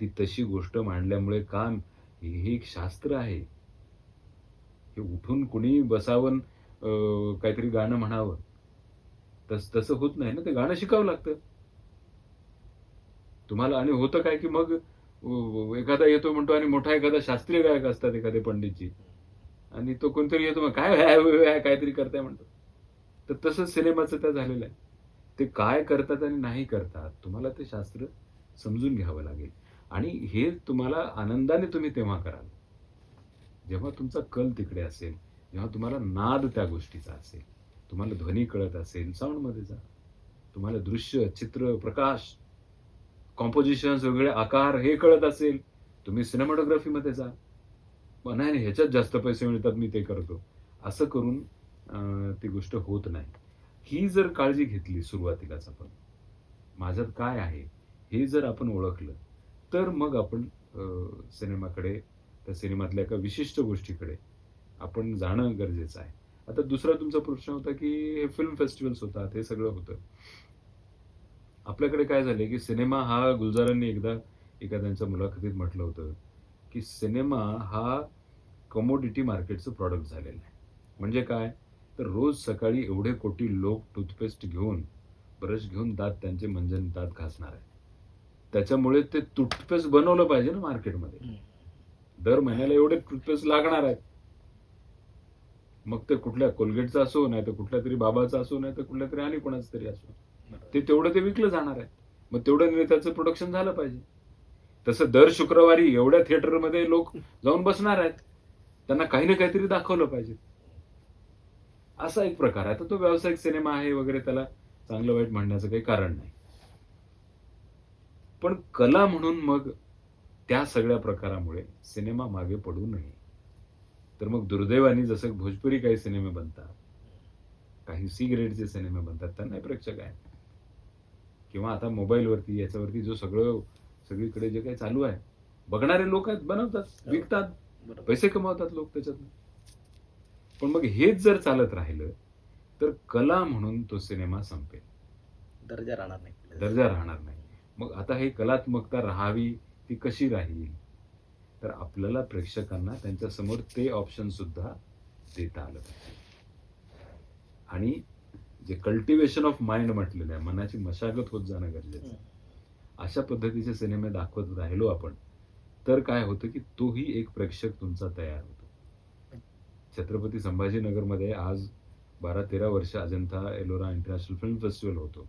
ती तशी गोष्ट मांडल्यामुळे काम, हे एक शास्त्र आहे. हे उठून कुणी बसावं काहीतरी गाणं म्हणावं तसं होत नाही ना, ते गाणं शिकावं लागतं तुम्हाला. आणि होतं काय की मग एखादा येतो म्हणतो, आणि मोठा एखादा शास्त्रीय गायक असतात एखादे पंडितजी, आणि तो कोणतरी येतो मग काय काहीतरी करताय म्हणतो. तर तसंच सिनेमाचं त्या झालेलं आहे. ते काय करतात आणि नाही करतात, तुम्हाला ते शास्त्र समजून घ्यावं लागेल. आणि हे तुम्हाला आनंदाने तुम्ही तेव्हा कराल जेव्हा तुमचा कल तिकडे असेल, जेव्हा तुम्हाला नाद त्या गोष्टीचा असेल, तुम्हाला ध्वनी कळत असेल, साऊंडमध्ये जा, तुम्हाला दृश्य, चित्र, प्रकाश, कॉम्पोजिशन, वेगळे आकार हे कळत असेल, तुम्ही सिनेमॅटोग्राफीमध्ये जा. नाही नाही, ह्याच्यात जास्त पैसे मिळतात मी ते करतो, असं करून ती गोष्ट होत नाही. ही जर काळजी घेतली सुरुवातीलाच आपण, माझ्यात काय आहे हे जर आपण ओळखलं, तर मग आपण सिनेमाकडे, त्या सिनेमातल्या एका विशिष्ट गोष्टीकडे आपण जाणं गरजेचं आहे. आता दुसरा तुमचा प्रश्न होता की हे फिल्म फेस्टिवल्स होतात, हे सगळं होतं. आपल्याकडे काय झालंय की सिनेमा हा, गुलजारांनी एकदा एका त्यांच्या मुलाखतीत म्हटलं होतं की सिनेमा हा कमोडिटी मार्केटचं प्रॉडक्ट झालेलं आहे. म्हणजे काय, तर रोज सकाळी एवढे कोटी लोक टूथपेस्ट घेऊन, ब्रश घेऊन दात त्यांचे मंजन दात घासणार आहे. त्याच्यामुळे ते टूथपेस्ट बनवलं पाहिजे ना मार्केटमध्ये. दर महिन्याला एवढे टूथपेस्ट लागणार आहेत. मग ते कुठल्या कोलगेटचा असो, नाही तर कुठल्या तरी बाबाचा असो, नाही तर कुठल्या तरी आणि कोणाचं तरी असो, ते तेवढं ते विकलं जाणार आहे. मग तेवढं त्याचं प्रोडक्शन झालं पाहिजे. तसं दर शुक्रवारी एवढ्या थिएटरमध्ये लोक जाऊन बसणार आहेत, त्यांना काही ना काहीतरी दाखवलं पाहिजे. असा एक प्रकार आहे. तर तो व्यावसायिक सिनेमा आहे वगैरे, त्याला चांगलं वाईट म्हणण्याचं काही कारण नाही. पण कला म्हणून मग त्या सगळ्या प्रकारामुळे सिनेमा मागे पडू नये. तर मग दुर्दैवाने जसं भोजपुरी काही सिनेमे बनतात, काही सी ग्रेडचे सिनेमे बनतात, त्यांना प्रेक्षक आहे. किंवा आता मोबाईलवरती, याच्यावरती जो सगळीकडे जे काही चालू आहे, बघणारे लोक आहेत, बनवतात, विकतात, पैसे कमावतात लोक त्याच्यातून. पण मग हेच जर चालत राहिलं तर कला म्हणून तो सिनेमा संपेल, दर्जा राहणार नाही. दर्जा राहणार नाही. मग आता हे कलात्मकता राहावी, ती कशी राहील, तर आपल्याला प्रेक्षकांना त्यांच्या समोर ते ऑप्शन सुद्धा देता आलं पाहिजे. आणि जे कल्टिवेशन ऑफ माइंड म्हटलेलं आहे, मनाची मशागत होत जाणं गरजेचं आहे. अशा पद्धतीचे सिनेमे दाखवत राहिलो आपण, तर काय होतं की तोही एक प्रेक्षक तुमचा तयार होतो. छत्रपती संभाजीनगरमध्ये आज 12-13 वर्ष Ajanta Ellora international film festival होतो,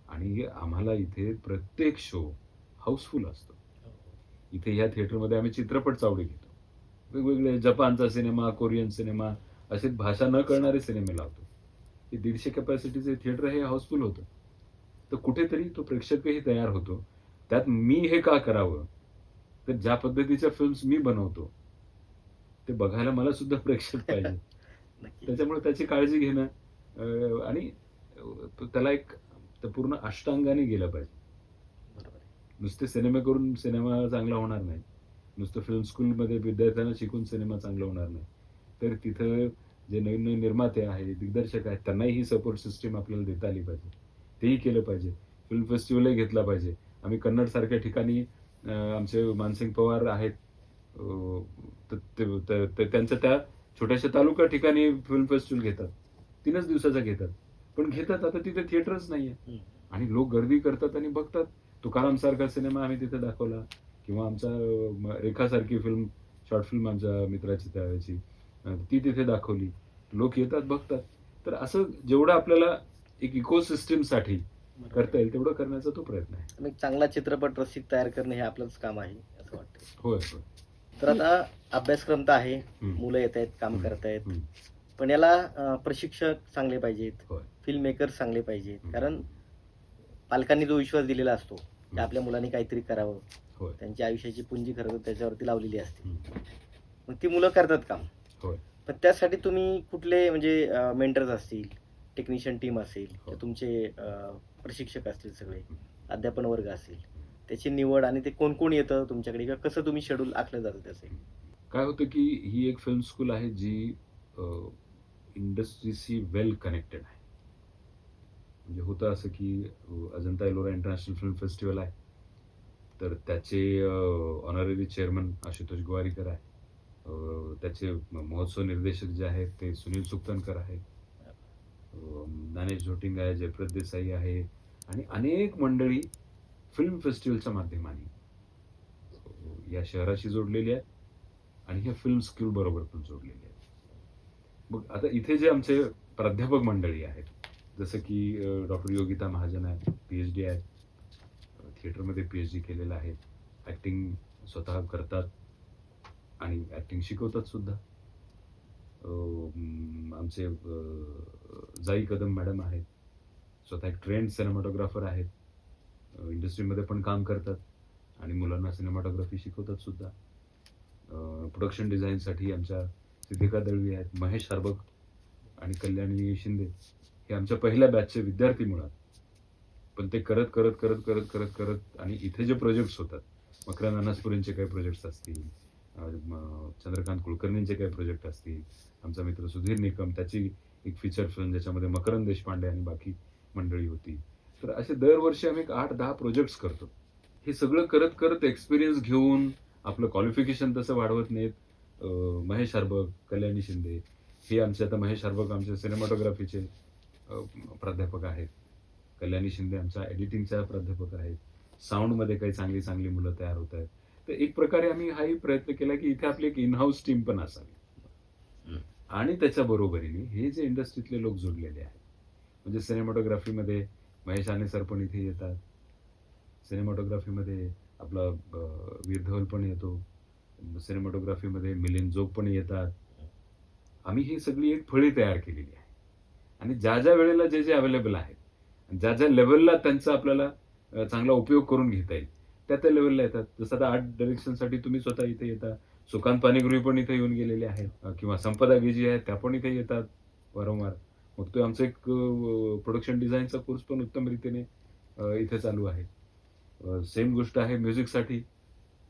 आणि आम्हाला इथे प्रत्येक शो हाऊसफुल असतो. इथे ह्या थिएटरमध्ये आम्ही चित्रपट चावडी घेतो, वेगवेगळे जपानचा सिनेमा, कोरियन सिनेमा, असे भाषा न कळणारे सिनेमे लावतो. हे 150 कॅपॅसिटीचे थिएटर हे हाऊसफुल होतं. तर कुठेतरी तो प्रेक्षकही तयार होतो. त्यात मी हे का करावं, तर ज्या पद्धतीच्या फिल्म्स मी बनवतो ते बघायला मला सुद्धा प्रेक्षक पाहिजे. त्याच्यामुळे त्याची काळजी घेणं, आणि त्याला एक पूर्ण अष्टांगाने गेलं पाहिजे. नुसते सिनेमे करून सिनेमा चांगला होणार नाही. नुसतं फिल्म स्कूलमध्ये विद्यार्थ्यांना शिकून सिनेमा चांगला होणार नाही. तर तिथं जे नवीन नवीन निर्माते आहेत, दिग्दर्शक आहेत, त्यांनाही ही सपोर्ट सिस्टीम आपल्याला देता आली पाहिजे. तेही केलं पाहिजे. फिल्म फेस्टिवलही घेतला पाहिजे. आम्ही कन्नडसारख्या ठिकाणी आमचे मानसिंग पवार आहेत. तर त्यांच्या त्या छोट्याशा तालुका ठिकाणी फिल्म फेस्टिवल घेतात. 3च दिवसाचा घेतात. पण घेतात, आता तिथे थिएटरच नाहीये. आणि लोक गर्दी करतात आणि बघतात. तुकाराम सारखा सिनेमा आम्ही तिथे दाखवला किंवा आमचा रेखासारखी फिल्म, शॉर्ट फिल्म आमच्या मित्राची त्यावेळेची, ती तिथे दाखवली. लोक येतात, बघतात. तर असं जेवढं आपल्याला एक इकोसिस्टमसाठी करता येईल तेवढं करण्याचा तो प्रयत्न आहे. आणि एक चांगला चित्रपट रसिक तयार करणं हे आपलंच काम आहे असं वाटतं. होय, होय. तर आता अभ्यासक्रम तर आहे, हं. मुलं येत आहेत, काम हं. करतायत, हं. पण याला प्रशिक्षक चांगले पाहिजेत, होय. फिल्म मेकर चांगले पाहिजेत. हं. कारण पालकांनी जो विश्वास दिलेला असतो की हं. आपल्या मुलांनी काहीतरी करावं, होय. त्यांची आयुष्याची पुंजी खरं तर त्याच्यावरती लावलेली असते. हं. मग ती मुलं करतात काम. होय. पण त्यासाठी तुम्ही कुठले म्हणजे मेंटर्स असतील, टेक्निशियन टीम असेल, हो. तर तुमचे प्रशिक्षक असतील सगळे, हं. अध्यापन वर्ग असेल, त्याची निवड आणि ते कोण कोण येतं तुमच्याकडे किंवा कसं तुम्ही शेड्यूल आखलं जातं त्याचे? काय होतं की ही एक फिल्म स्कूल आहे जी इंडस्ट्रीशी वेल कनेक्टेड आहे. म्हणजे होतं असं की Ajanta Ellora international film festival आहे. तर त्याचे ऑनररी चेअरमन आशुतोष गोवारीकर आहे. त्याचे महोत्सव निर्देशक जे आहेत ते सुनील सुक्तनकर आहेत. ज्ञानेश झोटिंग आहे, जयप्रद देसाई आहे आणि अनेक मंडळी फिल्म फेस्टिवलच्या माध्यमाने या शहराशी जोडलेली आहेत आणि ह्या फिल्म स्कूल बरोबर पण जोडलेली आहेत. मग आता इथे जे आमचे प्राध्यापक मंडळी आहेत, जसं की डॉक्टर योगिता महाजन आहेत, PhD आहेत, थिएटरमध्ये PhD केलेलं आहे, ॲक्टिंग स्वतः करतात आणि ॲक्टिंग शिकवतात सुद्धा. आमचे जाई कदम मॅडम आहेत, स्वतः एक ट्रेंड सिनेमॅटोग्राफर आहेत, इंडस्ट्रीमध्ये पण काम करतात आणि मुलांना सिनेमॅटोग्राफी शिकवतात सुद्धा. प्रोडक्शन डिझाईनसाठी आमच्या सिद्धिका दळवी आहेत, महेश हरबक आणि कल्याणी शिंदे हे आमच्या पहिल्या बॅचचे विद्यार्थी मुळात. पण ते करत आणि इथे जे प्रोजेक्ट्स होतात, मकरंद अनासपुरेंचे काही प्रोजेक्ट्स असतील, चंद्रकांत कुलकर्णींचे काही प्रोजेक्ट असतील, आमचा मित्र सुधीर निकम त्याची एक फीचर फिल्म ज्याच्यामध्ये मकरंद देशपांडे आणि बाकी मंडळी होती. तर असे दरवर्षी आम्ही 8-10 प्रोजेक्ट्स करतो. हे सगळं करत एक्सपिरियन्स घेऊन आपलं क्वालिफिकेशन तसं वाढवत नाहीत. महेश हरबक, कल्याणी शिंदे हे आमचे, आता महेश हरबक आमचे सिनेमॅटोग्राफीचे प्राध्यापक आहेत. कल्याणी शिंदे आमच्या एडिटिंगच्या प्राध्यापक आहेत. साऊंडमध्ये काही चांगली चांगली मुलं तयार होत आहेत. तर एक प्रकारे आम्ही हाही प्रयत्न केला की इथे आपली एक इन हाऊस टीम पण असावी आणि त्याच्या बरोबरीने हे जे इंडस्ट्रीतले लोक जोडलेले आहेत, म्हणजे सिनेमॅटोग्राफीमध्ये महेश आने सर पण इथे येतात, सिनेमॅटोग्राफीमध्ये आपला वीर धवल पण येतो, सिनेमॅटोग्राफीमध्ये मिलिंद जोग पण येतात. आम्ही ही सगळी एक फळी तयार केलेली आहे आणि ज्या ज्या वेळेला जे जे अवेलेबल आहेत, ज्या ज्या लेवलला त्यांचा आपल्याला चांगला उपयोग करून घेता येईल त्या लेवलला येतात. जसं आता आर्ट डायरेक्शनसाठी तुम्ही स्वतः इथे येता, सुकांत पाणीगृही पण इथे येऊन गेलेले आहेत, किंवा संपदा गिजी आहेत त्या पण इथे येतात वारंवार. मग तो आमचा एक प्रोडक्शन डिझाईनचा कोर्स पण उत्तम रीतीने इथे चालू आहे. सेम गोष्ट आहे म्युझिकसाठी.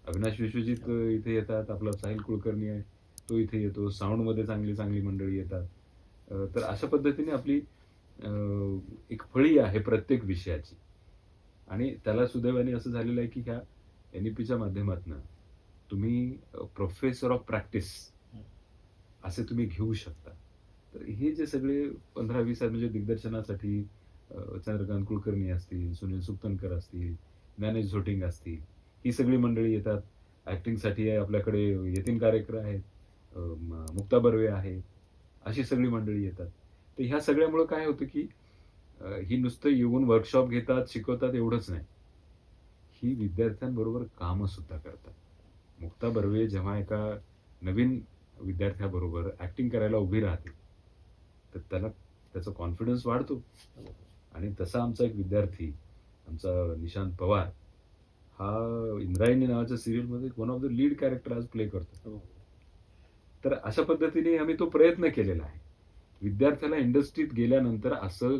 अविनाश विश्वजित इथे येतात, आपला साहिल कुलकर्णी आहे तो इथे येतो, साऊंडमध्ये चांगली चांगली मंडळी येतात. तर अशा पद्धतीने आपली एक फळी आहे प्रत्येक विषयाची. आणि त्याला सुदैवाने असं झालेलं आहे की ह्या NEPच्या माध्यमातून तुम्ही प्रोफेसर ऑफ प्रॅक्टिस असे तुम्ही घेऊ शकता. तर हे जे सगळे 15-20 म्हणजे दिग्दर्शनासाठी चंद्रकांत कुलकर्णी असतील, सुनील सुक्तनकर असतील, ज्ञानेश झोटिंग असतील, ही सगळी मंडळी येतात. ॲक्टिंगसाठी आपल्याकडे यतीन कारेकर आहेत, मुक्ता बर्वे आहे, अशी सगळी मंडळी येतात. तर ह्या सगळ्यामुळं काय होतं की ही नुसतं येऊन वर्कशॉप घेतात, शिकवतात एवढंच नाही. ही विद्यार्थ्यांबरोबर कामं सुद्धा करतात. मुक्ता बर्वे जेव्हा एका नवीन विद्यार्थ्याबरोबर ॲक्टिंग करायला उभी राहते, तर त्याला त्याचा कॉन्फिडन्स वाढतो. आणि तसा आमचा एक विद्यार्थी, आमचा निशांत पवार, हा इंद्रायणी नावाच्या सिरियलमध्ये one of the lead character आज प्ले करतो. तर अशा पद्धतीने आम्ही तो प्रयत्न केलेला आहे. विद्यार्थ्याला इंडस्ट्रीत गेल्यानंतर असं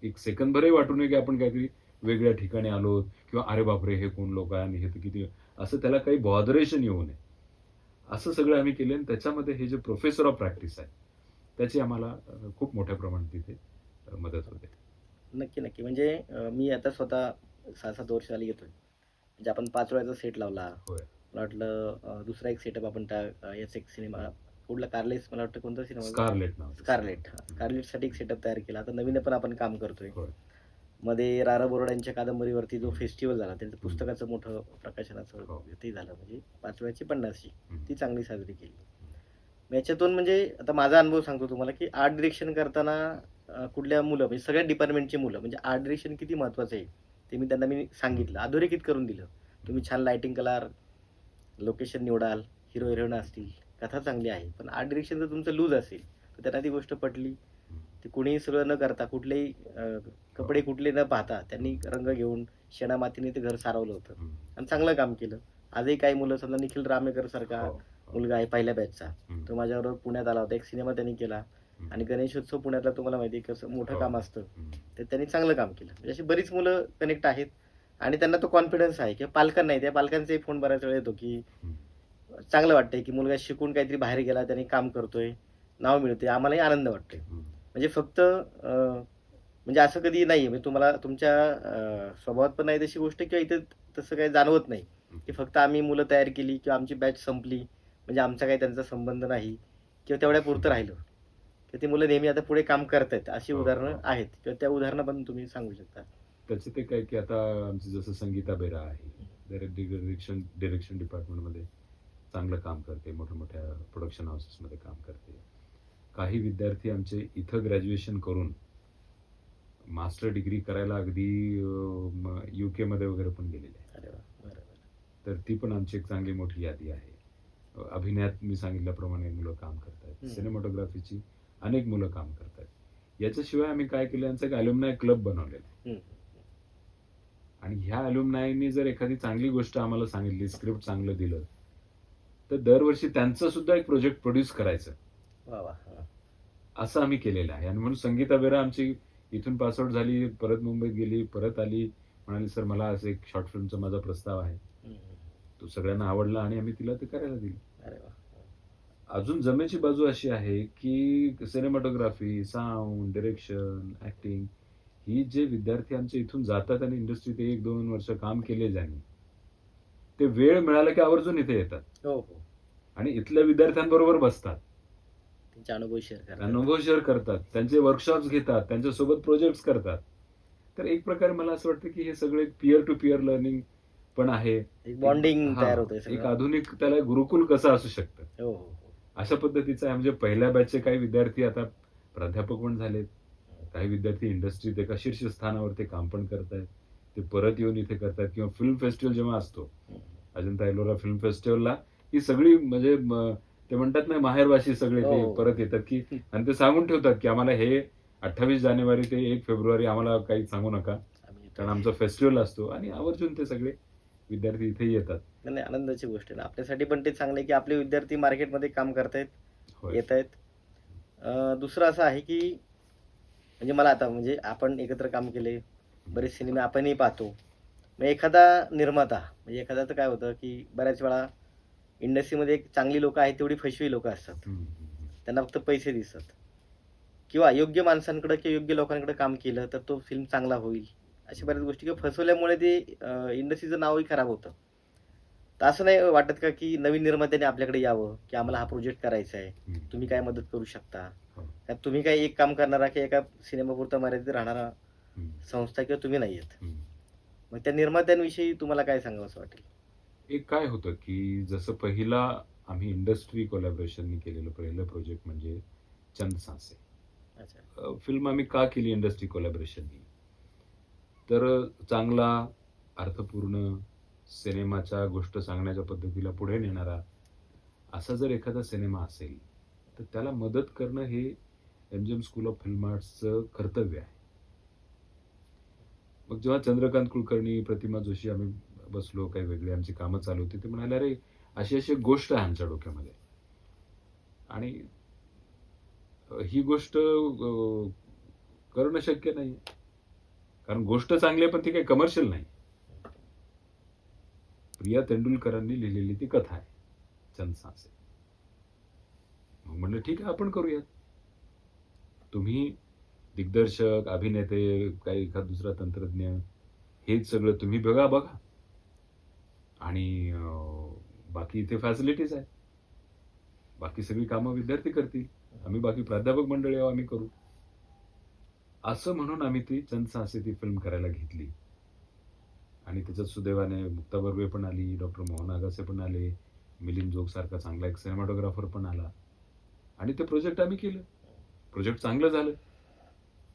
एक सेकंदभरही वाटू नये की आपण काहीतरी वेगळ्या ठिकाणी आलो किंवा अरे बापरे हे कोण लोक आहे आणि हे तर किती असं त्याला काही बॉदरेशन येऊ नये असं सगळं आम्ही केलं. आणि त्याच्यामध्ये हे जे प्रोफेसर ऑफ प्रॅक्टिस आहे त्याची आम्हाला खूप मोठ्या प्रमाणात तिथे मदत होते. नक्की, नक्की. म्हणजे मी आता स्वतः 6-7 वर्ष झाली येतोय. म्हणजे आपण 5 वेळाचा सेट लावला. होय. मला वाटलं दुसरा एक सेटअप आपण त्या याचा एक सिनेमा कुठला कार्लेस मला वाटतं कोणता सिनेमा होता? स्कारलेट नाव. स्कारलेट. हां, स्कारलेटसाठी एक सेटअप तयार केला. आता नवीन पण आपण काम करतोय. होय. मध्ये रा. रा. बोराडेंच्या कादंबरीवरती जो फेस्टिवल झाला, त्यांचं पुस्तकाचं मोठं प्रकाशनाचं हो. ते झालं. म्हणजे 5 वेळाची 50शी हम्म. ती चांगली साजरी केली. मग याच्यातून म्हणजे आता माझा अनुभव सांगतो तुम्हाला, की आर्ट डिरेक्शन करताना कुठल्या मुलं म्हणजे सगळ्या डिपार्टमेंटची मुलं म्हणजे आर्ट डिरेक्शन किती महत्त्वाचं आहे, ते मी त्यांना सांगितलं. अधोरेखित करून दिलं. तुम्ही छान लाइटिंग कलर, लोकेशन निवडाल, हिरो हिरोईन असतील, कथा चांगली आहे. पण आर्ट डिरेक्शन जर तुमचं लूज असेल, तर त्यांना ती गोष्ट पटली. ते कुणीही सगळं न करता कुठलेही कपडे कुठले न पाहता त्यांनी रंग घेऊन शेणामातीने ते घर सारवलं होतं आणि चांगलं काम केलं. आजही काही मुलं समजा निखिल रामेकर सारखा हो. मुलगा आहे पहिल्या बॅचचा, हम्म. तो माझ्याबरोबर पुण्यात आला होता. एक सिनेमा त्यांनी केला आणि गणेशोत्सव पुण्यातला तुम्हाला माहिती आहे कसं मोठं काम असतं, हम्म. तर त्यांनी चांगलं काम केलं. म्हणजे अशी बरीच मुलं कनेक्ट आहेत आणि त्यांना तो कॉन्फिडन्स आहे किंवा पालकांना त्या पालकांचाही फोन बऱ्याच वेळा येतो की हम्म. चांगलं वाटतंय की मुलगा शिकून काहीतरी बाहेर गेला, त्याने काम करतोय, नाव मिळते, आम्हालाही आनंद वाटतोय. हम्म. म्हणजे फक्त म्हणजे असं कधी नाही म्हणजे तुम्हाला तुमच्या स्वभावात पण नाही तशी गोष्ट किंवा इथे तसं काही जाणवत नाही की फक्त आम्ही मुलं तयार केली किंवा आमची बॅच संपली म्हणजे आमचा काही त्यांचा संबंध नाही किंवा तेवढ्या पुरतं राहिलं, तर ती मुलं नेहमी आता पुढे काम करतायत. अशी हो, उदाहरणं हो. आहेत किंवा त्या उदाहरणं पण तुम्ही सांगू शकता. त्याचं ते काय की आता आमचं जसं संगीता बेरा आहे, डिरेक्शन डिपार्टमेंटमध्ये चांगलं काम करते, मोठ्या मोठ्या प्रोडक्शन हाऊसेसमध्ये काम करते. काही विद्यार्थी आमचे इथं ग्रॅज्युएशन करून मास्टर डिग्री करायला अगदी UK मध्ये वगैरे पण गेलेले आहे. अरे वा, बरं बरं. तर ती पण आमची एक चांगली मोठी यादी आहे. अभिनयात मी सांगितल्याप्रमाणे मुलं काम करतात. हम्म. सिनेमॅटोग्राफीची अनेक मुलं काम करतात. याच्याशिवाय आम्ही काय केलं, यांचा एक अल्युमनाय क्लब बनवलेला आहे. हम्म. आणि ह्या अल्युमनायनी जर एखादी चांगली गोष्ट आम्हाला सांगितली, स्क्रिप्ट चांगलं दिलं, तर दरवर्षी त्यांचं सुद्धा एक प्रोजेक्ट प्रोड्यूस करायचं वा वा. हा. असं आम्ही केलेलं आहे. आणि म्हणून संगीता बेरा आमची इथून पासआउट झाली, परत मुंबईत गेली, परत आली, म्हणाली सर मला असं एक शॉर्ट फिल्मचा माझा प्रस्ताव आहे, हम्म. तो सगळ्यांना आवडला आणि आम्ही तिला ते करायला दिलं. अरे वा. अजून जमेची बाजू अशी आहे की सिनेमॅटोग्राफी, साऊंड, डिरेक्शन, ऍक्टिंग ही जे विद्यार्थी आमचे इथून जातात आणि इंडस्ट्रीत 1-2 वर्ष काम केले ज्यांनी, ते वेळ मिळाला की आवर्जून इथे येतात हो हो. आणि इथल्या विद्यार्थ्यांबरोबर बसतात, त्यांचे अनुभव शेअर करा. अनुभव शेअर करतात, त्यांचे वर्कशॉप्स घेतात, त्यांच्यासोबत प्रोजेक्ट्स करतात. तर एक प्रकारे मला असं वाटतं की हे सगळे पिअर टू पिअर लर्निंग पण आहे. एक बॉन्डिंग हा, तयार होतंय एक सगळं. आधुनिक त्याला गुरुकुल कसं असू शकतं हो हो हो. अशा पद्धतीचं आहे. म्हणजे पहिल्या बॅचचे काही विद्यार्थी आता प्राध्यापक पण झालेत, काही विद्यार्थी इंडस्ट्रीत एका शीर्षस्थानावर ते काम पण करतायत, ते परत येऊन इथे करतात. किंवा फिल्म फेस्टिवल जेव्हा असतो, अजंता एलोरा फिल्म फेस्टिवलला ही सगळी म्हणजे ते म्हणतात ना माहेरवाशी सगळे ते हो. परत येतात की, आणि ते सांगून ठेवतात की आम्हाला हे 28 जानेवारी ते 1 फेब्रुवारी आम्हाला काही सांगू नका, आम्ही कारण आमचा फेस्टिवल असतो. आणि आवर्जून ते सगळे विद्यार्थी इथे येतात. नाही नाही, आनंदाची गोष्ट आहे ना. आपल्यासाठी पण ते चांगलं आहे की आपले विद्यार्थी मार्केटमध्ये काम करतायत, होय. येत आहेत. दुसरं असं आहे की म्हणजे मला आता म्हणजे आपण एकत्र काम केले, बरेच सिनेमे आपणही पाहतो. मग एखादा निर्माता म्हणजे एखाद्याचं काय होतं की बऱ्याच वेळा इंडस्ट्रीमध्ये एक चांगली लोकं आहेत तेवढी फसवी लोकं असतात. हम्म, हम्म, त्यांना फक्त पैसे दिसतात किंवा योग्य माणसांकडे किंवा योग्य लोकांकडे काम केलं तर तो फिल्म चांगला होईल. अशा बऱ्याच गोष्टी किंवा फसवल्यामुळे ते इंडस्ट्रीचं नावही खराब होतं. तर असं नाही वाटत का की नवीन निर्मात्याने आपल्याकडे यावं की आम्हाला हा प्रोजेक्ट करायचा आहे, हम्म. तुम्ही काय मदत करू शकता? हो. का तुम्ही काय एक काम करणारा की एका सिनेमापुरता मर्यादित राहणारा हम्म, संस्था किंवा तुम्ही नाही आहेत. हम्म. मग त्या निर्मात्यांविषयी तुम्हाला काय सांगावं असं वाटेल? एक काय होतं की जसं पहिला आम्ही इंडस्ट्री कोलॅबोरेशननी केलेलं पहिलं प्रोजेक्ट म्हणजे चंद सासे अच्छा. फिल्म आम्ही का केली इंडस्ट्री कोलॅबोरेशननी, तर चांगला अर्थपूर्ण सिनेमाच्या गोष्ट सांगण्याच्या पद्धतीला पुढे नेणारा असा जर एखादा सिनेमा असेल तर त्याला मदत करणं हे MGM स्कूल ऑफ फिल्म आर्ट्सचं कर्तव्य आहे. मग जेव्हा चंद्रकांत कुलकर्णी, प्रतिमा जोशी आम्ही बसलो, काही वेगळी आमची कामं चालू होती, ते म्हणाले अरे अशी अशी एक गोष्ट आहे आमच्या डोक्यामध्ये आणि ही गोष्ट करणं शक्य नाही, कारण गोष्ट चांगली आहे पण ती काही कमर्शियल नाही. प्रिया तेंडुलकरांनी लिहिलेली ती कथा आहे, चंद सासे. मग म्हणलं ठीक आहे, आपण करूयात. तुम्ही दिग्दर्शक, अभिनेते, काही एखाद दुसरा तंत्रज्ञ, हेच सगळं तुम्ही बघा आणि बाकी इथे फॅसिलिटीज आहेत. बाकी सगळी कामं विद्यार्थी करतील, आम्ही बाकी प्राध्यापक मंडळी आहोत, आम्ही करू. असं म्हणून आम्ही ती चंद सासे ती फिल्म करायला घेतली. आणि त्याच्यात सुदैवाने मुक्ता बर्वे पण आली, डॉक्टर मोहन आगासे पण आले, मिलिंद जोग सारखा चांगला एक सिनेमॅटोग्राफर पण आला. आणि ते प्रोजेक्ट आम्ही केलं. प्रोजेक्ट चांगलं झालं,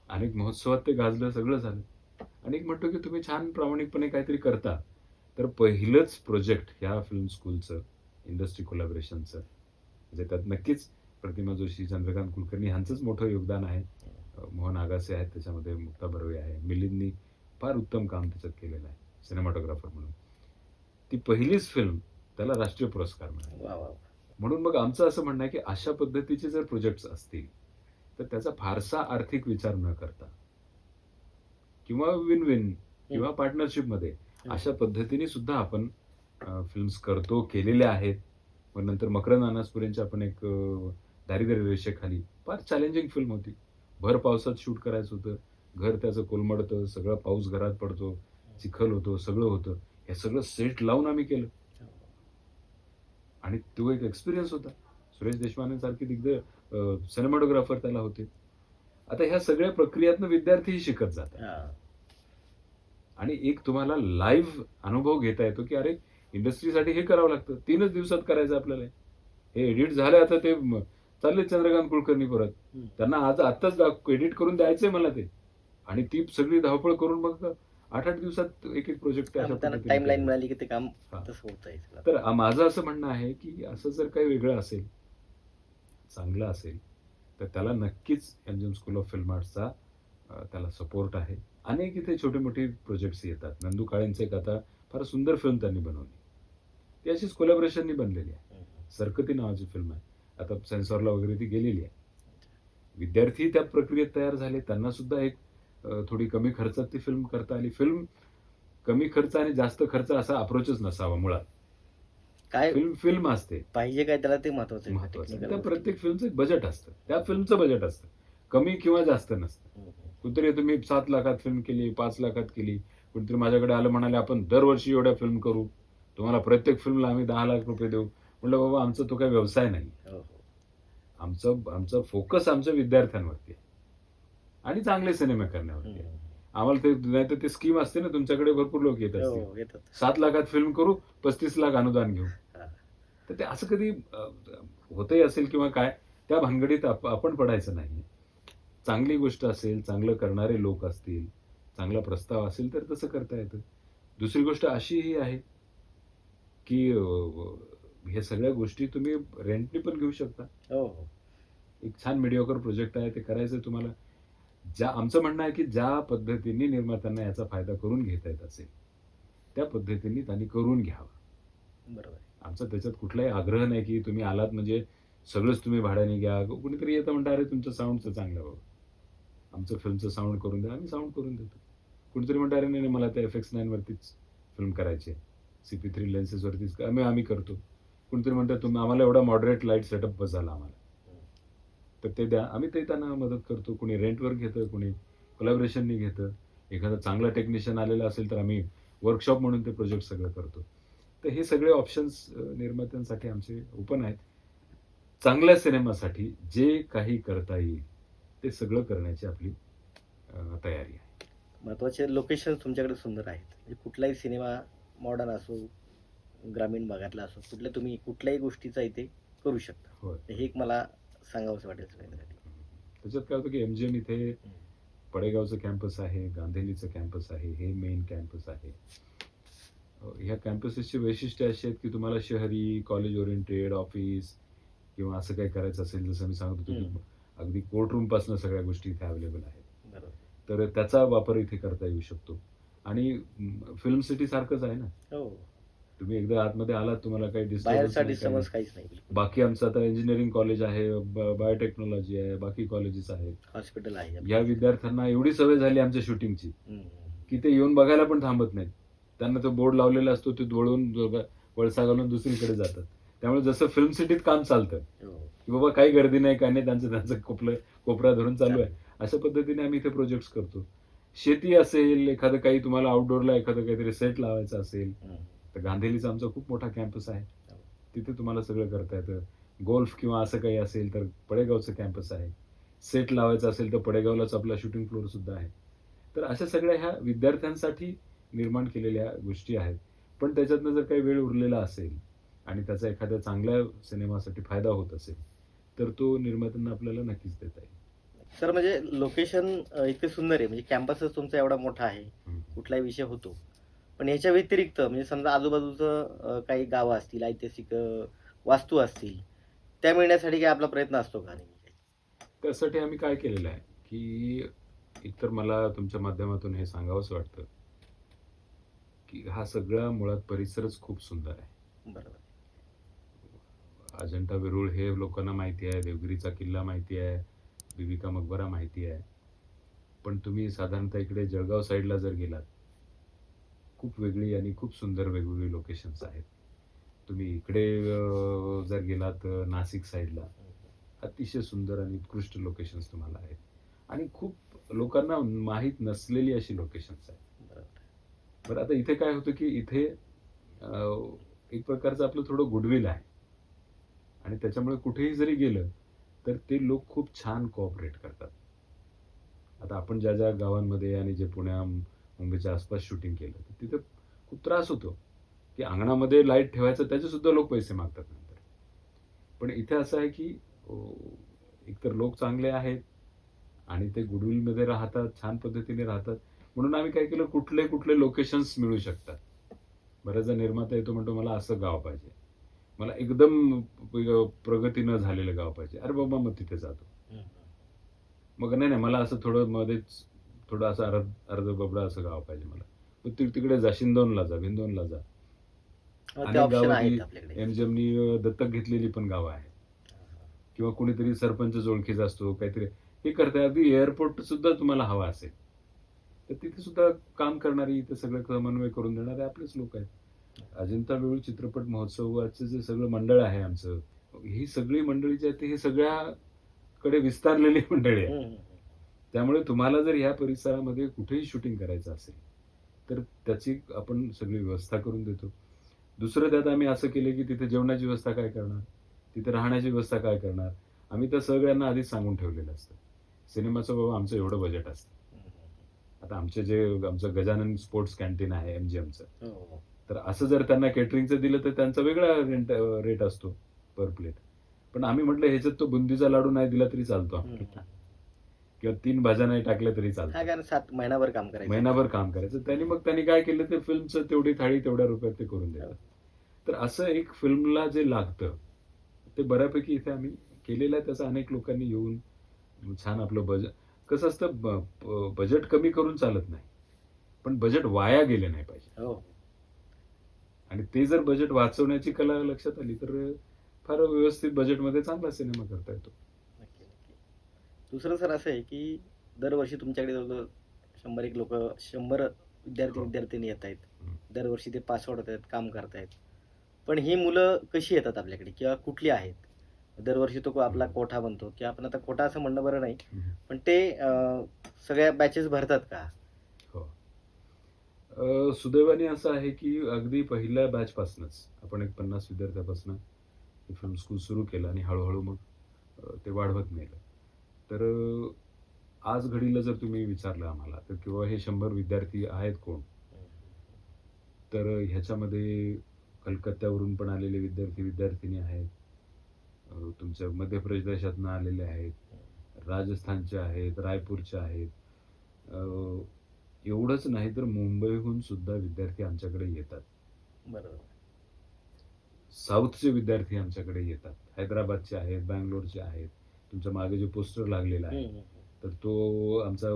अनेक महोत्सवात ते गाजलं, सगळं झालं. आणि एक म्हणतो की तुम्ही छान प्रामाणिकपणे काहीतरी करता, तर पहिलंच प्रोजेक्ट ह्या फिल्म स्कूलचं, इंडस्ट्री कोलॅबरेशनचं, म्हणजे त्यात नक्कीच प्रतिमा जोशी, चंद्रकांत कुलकर्णी ह्यांचंच मोठं योगदान आहे. मोहन आगासे आहेत त्याच्यामध्ये, मुक्ता बर्वे आहे, मिलिंदनी फार उत्तम काम त्याच्यात केलेलं आहे सिनेमॅटोग्राफर म्हणून. ती पहिलीच फिल्म, त्याला राष्ट्रीय पुरस्कार मिळाला. वा वा. म्हणून मग आमचं असं म्हणणं आहे की अशा पद्धतीचे जर प्रोजेक्ट्स असतील तर त्याचा फारसा आर्थिक विचार न करता किंवा विन विन किंवा पार्टनरशिपमध्ये अशा पद्धतीने सुद्धा आपण फिल्म्स करतो, केलेल्या आहेत. मग नंतर मकरंद अनासपुरेंची आपण एक दारिद्र्य रेषेखाली फार चॅलेंजिंग फिल्म होती. भर पावसात शूट करायचं होतं, घर त्याचं कोलमडतं, सगळं पाऊस घरात पडतो, चिखल होतो, सगळं होतं. हे सगळं सेट लावून आम्ही केलं आणि तो एक एक्सपिरियन्स होता. सुरेश देशपांडे सारखे सिनेमॅटोग्राफर त्याला होते. आता ह्या सगळ्या प्रक्रियातनं विद्यार्थीही शिकत जातात आणि एक तुम्हाला लाईव्ह अनुभव घेता येतो की अरे इंडस्ट्रीसाठी हे करावं लागतं, 3च दिवसात करायचं आपल्याला. हे एडिट झालं, आता ते चालले चंद्रकांत कुलकर्णी परत, त्यांना आत्ताच एडिट करून द्यायचंय मला ते. आणि ती सगळी धावपळ करून मग 8-8 दिवसात एक एक प्रोजेक्ट टाइमलाईन मिळाली की ते काम तसं होतंय. तर माझं असं म्हणणं आहे की असं जर काही वेगळं असेल, चांगलं असेल, तर त्याला नक्कीच एमजीएम स्कूल ऑफ फिल्म आर्ट्सचा त्याला सपोर्ट आहे. अनेक इथे छोटे मोठे प्रोजेक्ट्स येतात. नंदू काळेंचं एक आता फार सुंदर फिल्म त्यांनी बनवली, ती अशीच कोलॅबोरेशननी बनलेली आहे. सरकती नावाची फिल्म आहे, आता सेन्सॉरला वगैरे ती गेलेली आहे. विद्यार्थी त्या प्रक्रियेत तयार झाले, त्यांना सुद्धा एक थोडी कमी खर्चात ती फिल्म करता आली. फिल्म कमी खर्च आणि जास्त खर्च असा अप्रोचच नसावा मुळात. काय फिल्म असते पाहिजे काय त्याला ते महत्वाचं महत्वाचं. त्या प्रत्येक फिल्मचं एक बजेट असतं, त्या फिल्मचं बजेट असतं, कमी किंवा जास्त नसतं. कुठेतरी तुम्ही 7 लाखात फिल्म केली, 5 लाखात केली, कुठेतरी माझ्याकडे आलं, म्हणाले आपण दरवर्षी एवढ्या फिल्म करू, तुम्हाला प्रत्येक फिल्मला आम्ही 10 लाख रुपये देऊ. म्हटलं बाबा आमचा तो काही व्यवसाय नाही, आमचा फोकस आमच्या विद्यार्थ्यांवरती आहे आणि चांगले सिनेमे करण्यावरती आहे. आम्हाला ते नाही तर ते स्कीम असते ना, तुमच्याकडे भरपूर लोक येत असतील, 7 लाखात फिल्म करू, 35 लाख अनुदान घेऊ. तर ते असं कधी होतही असेल किंवा काय, त्या भानगडीत आपण पडायचं नाही. चांगली गोष्ट असेल, चांगलं करणारे लोक असतील, चांगला प्रस्ताव असेल तर तसं करता येतं. दुसरी गोष्ट अशीही आहे की हे सगळ्या गोष्टी तुम्ही रेंटनी पण घेऊ शकता. एक छान मीडियोकर प्रोजेक्ट आहे, ते करायचं तुम्हाला. आमचं म्हणणं आहे की ज्या पद्धतीने निर्मात्यांना याचा फायदा करून घेता येत असेल त्या पद्धतीने त्यांनी करून घ्यावा. बरोबर. आमचा त्याच्यात कुठलाही आग्रह नाही की तुम्ही आलात म्हणजे सगळंच तुम्ही भाड्याने घ्या. कुणीतरी येतं म्हणतं अरे तुमचं साऊंडचं चांगलं बाबा, आमचं फिल्मचं साऊंड करून द्या, आम्ही साऊंड करून देतो. कुणीतरी म्हणतं अरे नाही मला त्या FX9 वरतीच फिल्म करायची आहे, CP3 लेन्सेसवरतीच आम्ही करतो. कुणीतरी म्हणतं तुम्ही आम्हाला एवढा मॉडरेट लाईट सेटअप बस झाला आम्हाला, तर ते द्या, आम्ही ते त्यांना मदत करतो. कुणी रेंटवर घेतं, कुणी कोलॅबोरेशननी घेतं. एखादा चांगला टेक्निशियन आलेला असेल तर आम्ही वर्कशॉप म्हणून ते प्रोजेक्ट सगळं करतो. तर हे सगळे ऑप्शन्स निर्मात्यांसाठी आमचे ओपन आहेत. चांगल्या सिनेमासाठी जे काही करता येईल ते सगळं करण्याची आपली तयारी आहे. महत्वाचे लोकेशन तुमच्याकडे सुंदर आहेत. म्हणजे कुठलाही सिनेमा मॉडर्न असो, ग्रामीण भागातला असो, तुम्ही कुठल्याही गोष्टीचा इथे करू शकता. होय. हे एक मला सांगावंसं वाटेल सगळ्यांसाठी. त्याच्यात काय होतं की MGM इथे पडेगावचं कॅम्पस आहे, गांधेलीचं कॅम्पस आहे, हे मेन कॅम्पस आहे. ह्या कॅम्पसेसची वैशिष्ट्य अशी आहेत की तुम्हाला शहरी, कॉलेज ओरिएंटेड, ऑफिस किंवा असं काही करायचं असेल, जसं मी सांगत होतो की अगदी कोर्टरूम पासून सगळ्या गोष्टी इथे अवेलेबल आहेत. तर त्याचा वापर इथे करता येऊ शकतो. आणि फिल्म सिटी सारखंच आहे ना, तुम्ही एकदा आतमध्ये आलात तुम्हाला काही डिस्टर्बन्स काहीच नाही. बाकी आमचं आता इंजिनिअरिंग कॉलेज आहे, बायोटेक्नॉलॉजी आहे, बाकी कॉलेजेस आहेत, हॉस्पिटल आहे. या विद्यार्थ्यांना एवढी सवय झाली आमच्या शूटिंगची की ते येऊन बघायला पण थांबत नाहीत. त्यांना तो बोर्ड लावलेला असतो, ते वळून वळसा घालून दुसरीकडे जातात. त्यामुळे जसं फिल्म सिटीत काम चालतं हो. की बाबा काही गर्दी नाही, काय नाही, त्यांचं त्यांचं कोपरा धरून चालू आहे. अशा पद्धतीने आम्ही इथे प्रोजेक्ट्स करतो. शेती असेल, एखादं काही तुम्हाला आउटडोअरला एखादं काहीतरी सेट लावायचं असेल, हं. तर गांधीलीचा आमचा खूप मोठा कॅम्पस आहे. हो. तिथे तुम्हाला सगळं करता येतं. गोल्फ किंवा असं काही असेल तर पडेगावचं कॅम्पस आहे. सेट लावायचं असेल तर पडेगावलाच आपला शूटिंग फ्लोअर सुद्धा आहे. तर अशा सगळ्या ह्या विद्यार्थ्यांसाठी निर्माण केलेल्या गोष्टी आहेत. पण त्याच्यातनं जर काही वेळ उरलेला असेल आणि त्याचा एखाद्या चांगल्या सिनेमासाठी फायदा होत असेल, तर तो निर्मात्यांना आपल्याला नक्कीच देता येईल. सर म्हणजे लोकेशन इतकं सुंदर आहे, म्हणजे कॅम्पसच तुमचा एवढा मोठा आहे, हं. कुठलाही विषय होतो. पण याच्या व्यतिरिक्त म्हणजे समजा आजूबाजूचं काही गावं असतील, ऐतिहासिक वास्तू असतील, त्या मिळण्यासाठी काही आपला प्रयत्न असतो का नेहमी? त्यासाठी आम्ही काय केलेलं आहे, की एकतर मला तुमच्या माध्यमातून हे सांगावंसं वाटतं, की हा सगळा मुळात परिसरच खूप सुंदर आहे. बरोबर. अजंठा वेरूळ हे लोकांना माहिती आहे, देवगिरीचा किल्ला माहिती आहे, बीबी का मकबरा माहिती आहे. पण तुम्ही साधारणतः इकडे जळगाव साईडला जर गेलात, खूप वेगळी आणि खूप सुंदर वेगवेगळी लोकेशन्स आहेत. तुम्ही इकडे जर गेलात नाशिक साईडला, अतिशय सुंदर आणि उत्कृष्ट लोकेशन्स तुम्हाला आहेत. आणि खूप लोकांना माहीत नसलेली अशी लोकेशन्स आहेत. बरोबर. बरं आता इथे काय होतं, की इथे एक प्रकारचं आपलं थोडं गुडविल आहे. आणि त्याच्यामुळे कुठेही जरी गेलं, तर ते लोक खूप छान कोऑपरेट करतात. आता आपण ज्या ज्या गावांमध्ये आणि जे पुण्या, मुंबईच्या आसपास शूटिंग केलं, तर तिथे खूप त्रास होतो, की अंगणामध्ये लाईट ठेवायचं त्याचे सुद्धा लोक पैसे मागतात नंतर. पण इथे असं आहे, की एकतर लोक चांगले आहेत आणि ते गुडविलमध्ये राहतात, छान पद्धतीने राहतात. म्हणून आम्ही काय केलं, कुठले कुठले लोकेशन्स मिळू शकतात. बऱ्याचदा निर्माता येतो म्हणतो, मला असं गाव पाहिजे. मला एकदम प्रगती न झालेलं गाव पाहिजे. अरे बाबा, मग तिथे जातो. हं, हं. मग नाही, नाही, मला असं थोडं मध्येच थोडं असं अर्ध-बबडं असं गाव पाहिजे मला. मग तिकडे जा, शिंदोनला जा, भिंदोनला जा. ते अनेक ऑप्शन गावं आहेत ती आपल्याकडे. एमजीएमनी दत्तक घेतलेली पण गावं आहेत. किंवा कोणीतरी सरपंच ओळखीचा असतो, काहीतरी हे करताय. अगदी एअरपोर्ट सुद्धा तुम्हाला हवा असेल, तर तिथे सुद्धा काम करणारी, इथे सगळं समन्वय करून देणारे आपलेच लोक आहेत. अजिंठा वेरूळ चित्रपट महोत्सवाचं जे सगळं मंडळ आहे आमचं, ही सगळी मंडळी जी आहेत, हे सगळ्याकडे विस्तारलेली मंडळी हं, आहे. हं, हं. त्यामुळे तुम्हाला जर ह्या परिसरामध्ये कुठेही शूटिंग करायचं असेल, तर त्याची आपण सगळी व्यवस्था करून देतो. दुसरं त्यात आम्ही असं केलं, की तिथे जेवणाची व्यवस्था काय करणार? तिथे राहण्याची व्यवस्था काय करणार? आम्ही त्या सगळ्यांना आधीच सांगून ठेवलेलं असतं. सिनेमाचं बाबा आमचं एवढं बजेट असतं. हं, हं. आता आमचं गजानन स्पोर्ट्स कॅन्टीन आहे एमजीएमचं. हो, हो. तर असं जर त्यांना केटरिंगचं दिलं, तर त्यांचा वेगळा रेट असतो पर प्लेट. पण आम्ही म्हटलं, ह्याच्यात तो बुंदीचा लाडू नाही दिला तरी चालतो हं, आम्हाला. हं. किंवा 3 भाज्या नाही टाकल्या तरी हां, चालतं. कारण 7 महिनाभर काम करायचं. महिनाभर काम करायचं. त्यांनी काय केलं, ते फिल्मचं तेवढी थाळी तेवढ्या रुपयात ते करून हो. देतात. तर असं एक फिल्मला जे लागतं, ते बऱ्यापैकी इथे आम्ही केलेलं आहे. त्याचा अनेक लोकांनी येऊन छान आपलं बजेट कसं असतं, बजेट कमी करून चालत नाही. पण बजेट वाया गेले नाही पाहिजे. हो. आणि ते जर बजेट वाचवण्याची कला लक्षात आली, तर फार व्यवस्थित बजेटमध्ये चांगला सिनेमा करता येतो. नक्की, नक्की. दुसरं सर असं आहे, की दरवर्षी तुमच्याकडे जवळ-जवळ 100 लोकं, 100 विद्यार्थी, हो. विद्यार्थिनी येत आहेत. हं. दरवर्षी ते पास आउट होत आहेत, काम करतायत. पण ही मुलं कशी येतात आपल्याकडे किंवा कुठली आहेत? दरवर्षी तो आपला कोठा बनतो, किंवा आपण आता कोठा असं म्हणणं बरं नाही, हं. पण ते सगळ्या बॅचेस भरतात का? हो. सुदैवाने असं आहे, की अगदी पहिल्या बॅचपासूनच आपण एक 50 विद्यार्थ्यापासून फिल्म स्कूल सुरू केलं आणि हळू-हळू मग ते वाढवत नेलं. तर आज घडीला जर तुम्ही विचारलं आम्हाला, तर किंवा हे 100 विद्यार्थी आहेत कोण? तर ह्याच्यामध्ये कलकत्त्यावरून पण आलेले विद्यार्थी-विद्यार्थिनी आहेत. तुमच्या मध्य प्रदेशातनं आलेले आहेत, राजस्थानचे आहेत, रायपूरचे आहेत. अ, एवढंच नाही तर मुंबईहून सुद्धा विद्यार्थी आमच्याकडे येतात. बरोबर. साऊथचे विद्यार्थी आमच्याकडे येतात. हैदराबादचे आहेत, बंगलोरचे आहेत. तुमच्या मागे जो पोस्टर लागलेला आहे, हं, हं, हं. तर तो आमचा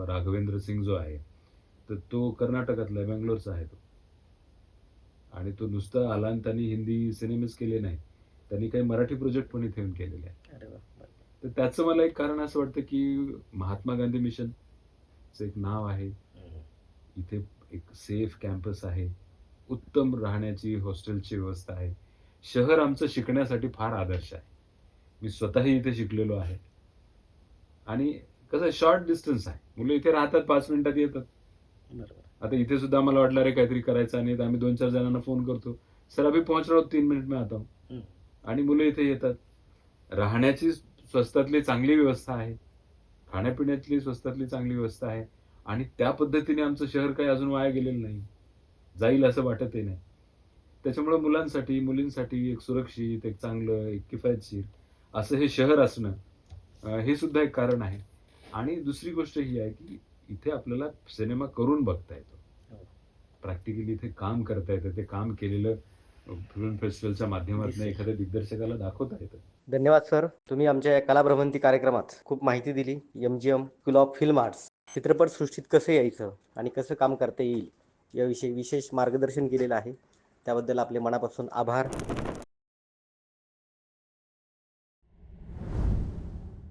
राघवेंद्र सिंग जो आहे, तर तो कर्नाटकातला आहे, बंगलोरचा आहे तो. आणि तो नुसता आला आणि त्यांनी हिंदी सिनेमेच केले नाही. त्यांनी काही मराठी प्रोजेक्ट पण इथे येऊन केलेले आहेत. अरे वाह! बरं. तर त्याचं मला एक कारण असं वाटतं, की महात्मा गांधी मिशनचं एक नाव आहे. हं, हं. इथे एक सेफ कॅम्पस आहे, उत्तम राहण्याची हॉस्टेलची व्यवस्था आहे. शहर आमचं शिकण्यासाठी फार आदर्श आहे. मी स्वतःही इथे शिकलेलो आहे. आणि कसं शॉर्ट डिस्टन्स आहे. मुलं इथे राहतात, 5 मिनिटात येतात. बरोबर. आता इथे सुद्धा आम्हाला वाटलं अरे काहीतरी करायचं आणि आम्ही 2-4 जणांना फोन करतो. सर अभी पहुंच रहा हूं, 3 मिनिट में आता हूं. हं. आणि मुलं इथे येतात. राहण्याची स्वस्तातली चांगली व्यवस्था आहे. खाण्यापिण्यातली स्वस्तातली चांगली व्यवस्था आहे. आणि त्या पद्धतीने आमचं शहर काही अजून वाया गेलेलं नाही. जाईल असं वाटतही नाही. त्याच्यामुळे मुलांसाठी, मुलींसाठी एक सुरक्षित, एक चांगलं, एक किफायतशीर असं हे शहर असणं हे सुद्धा एक कारण आहे. आणि दुसरी गोष्ट ही आहे, की इथे आपल्याला सिनेमा करून बघता येतो. हो. प्रॅक्टिकली इथे काम करता येतं. ते काम केलेलं फिल्म फेस्टिव्हलच्या माध्यमातून दिसेल. एखाद्या दिग्दर्शकाला दाखवता येतं. धन्यवाद सर. तुम्ही आमच्या या कलाभ्रमंती कार्यक्रमात खूप माहिती दिली. MGM school of film arts चित्रपटसृष्टीत कसं यायचं आणि कसं काम करता येईल याविषयी विशेष मार्गदर्शन केलेलं आहे. त्याबद्दल आपले मनापासून आभार.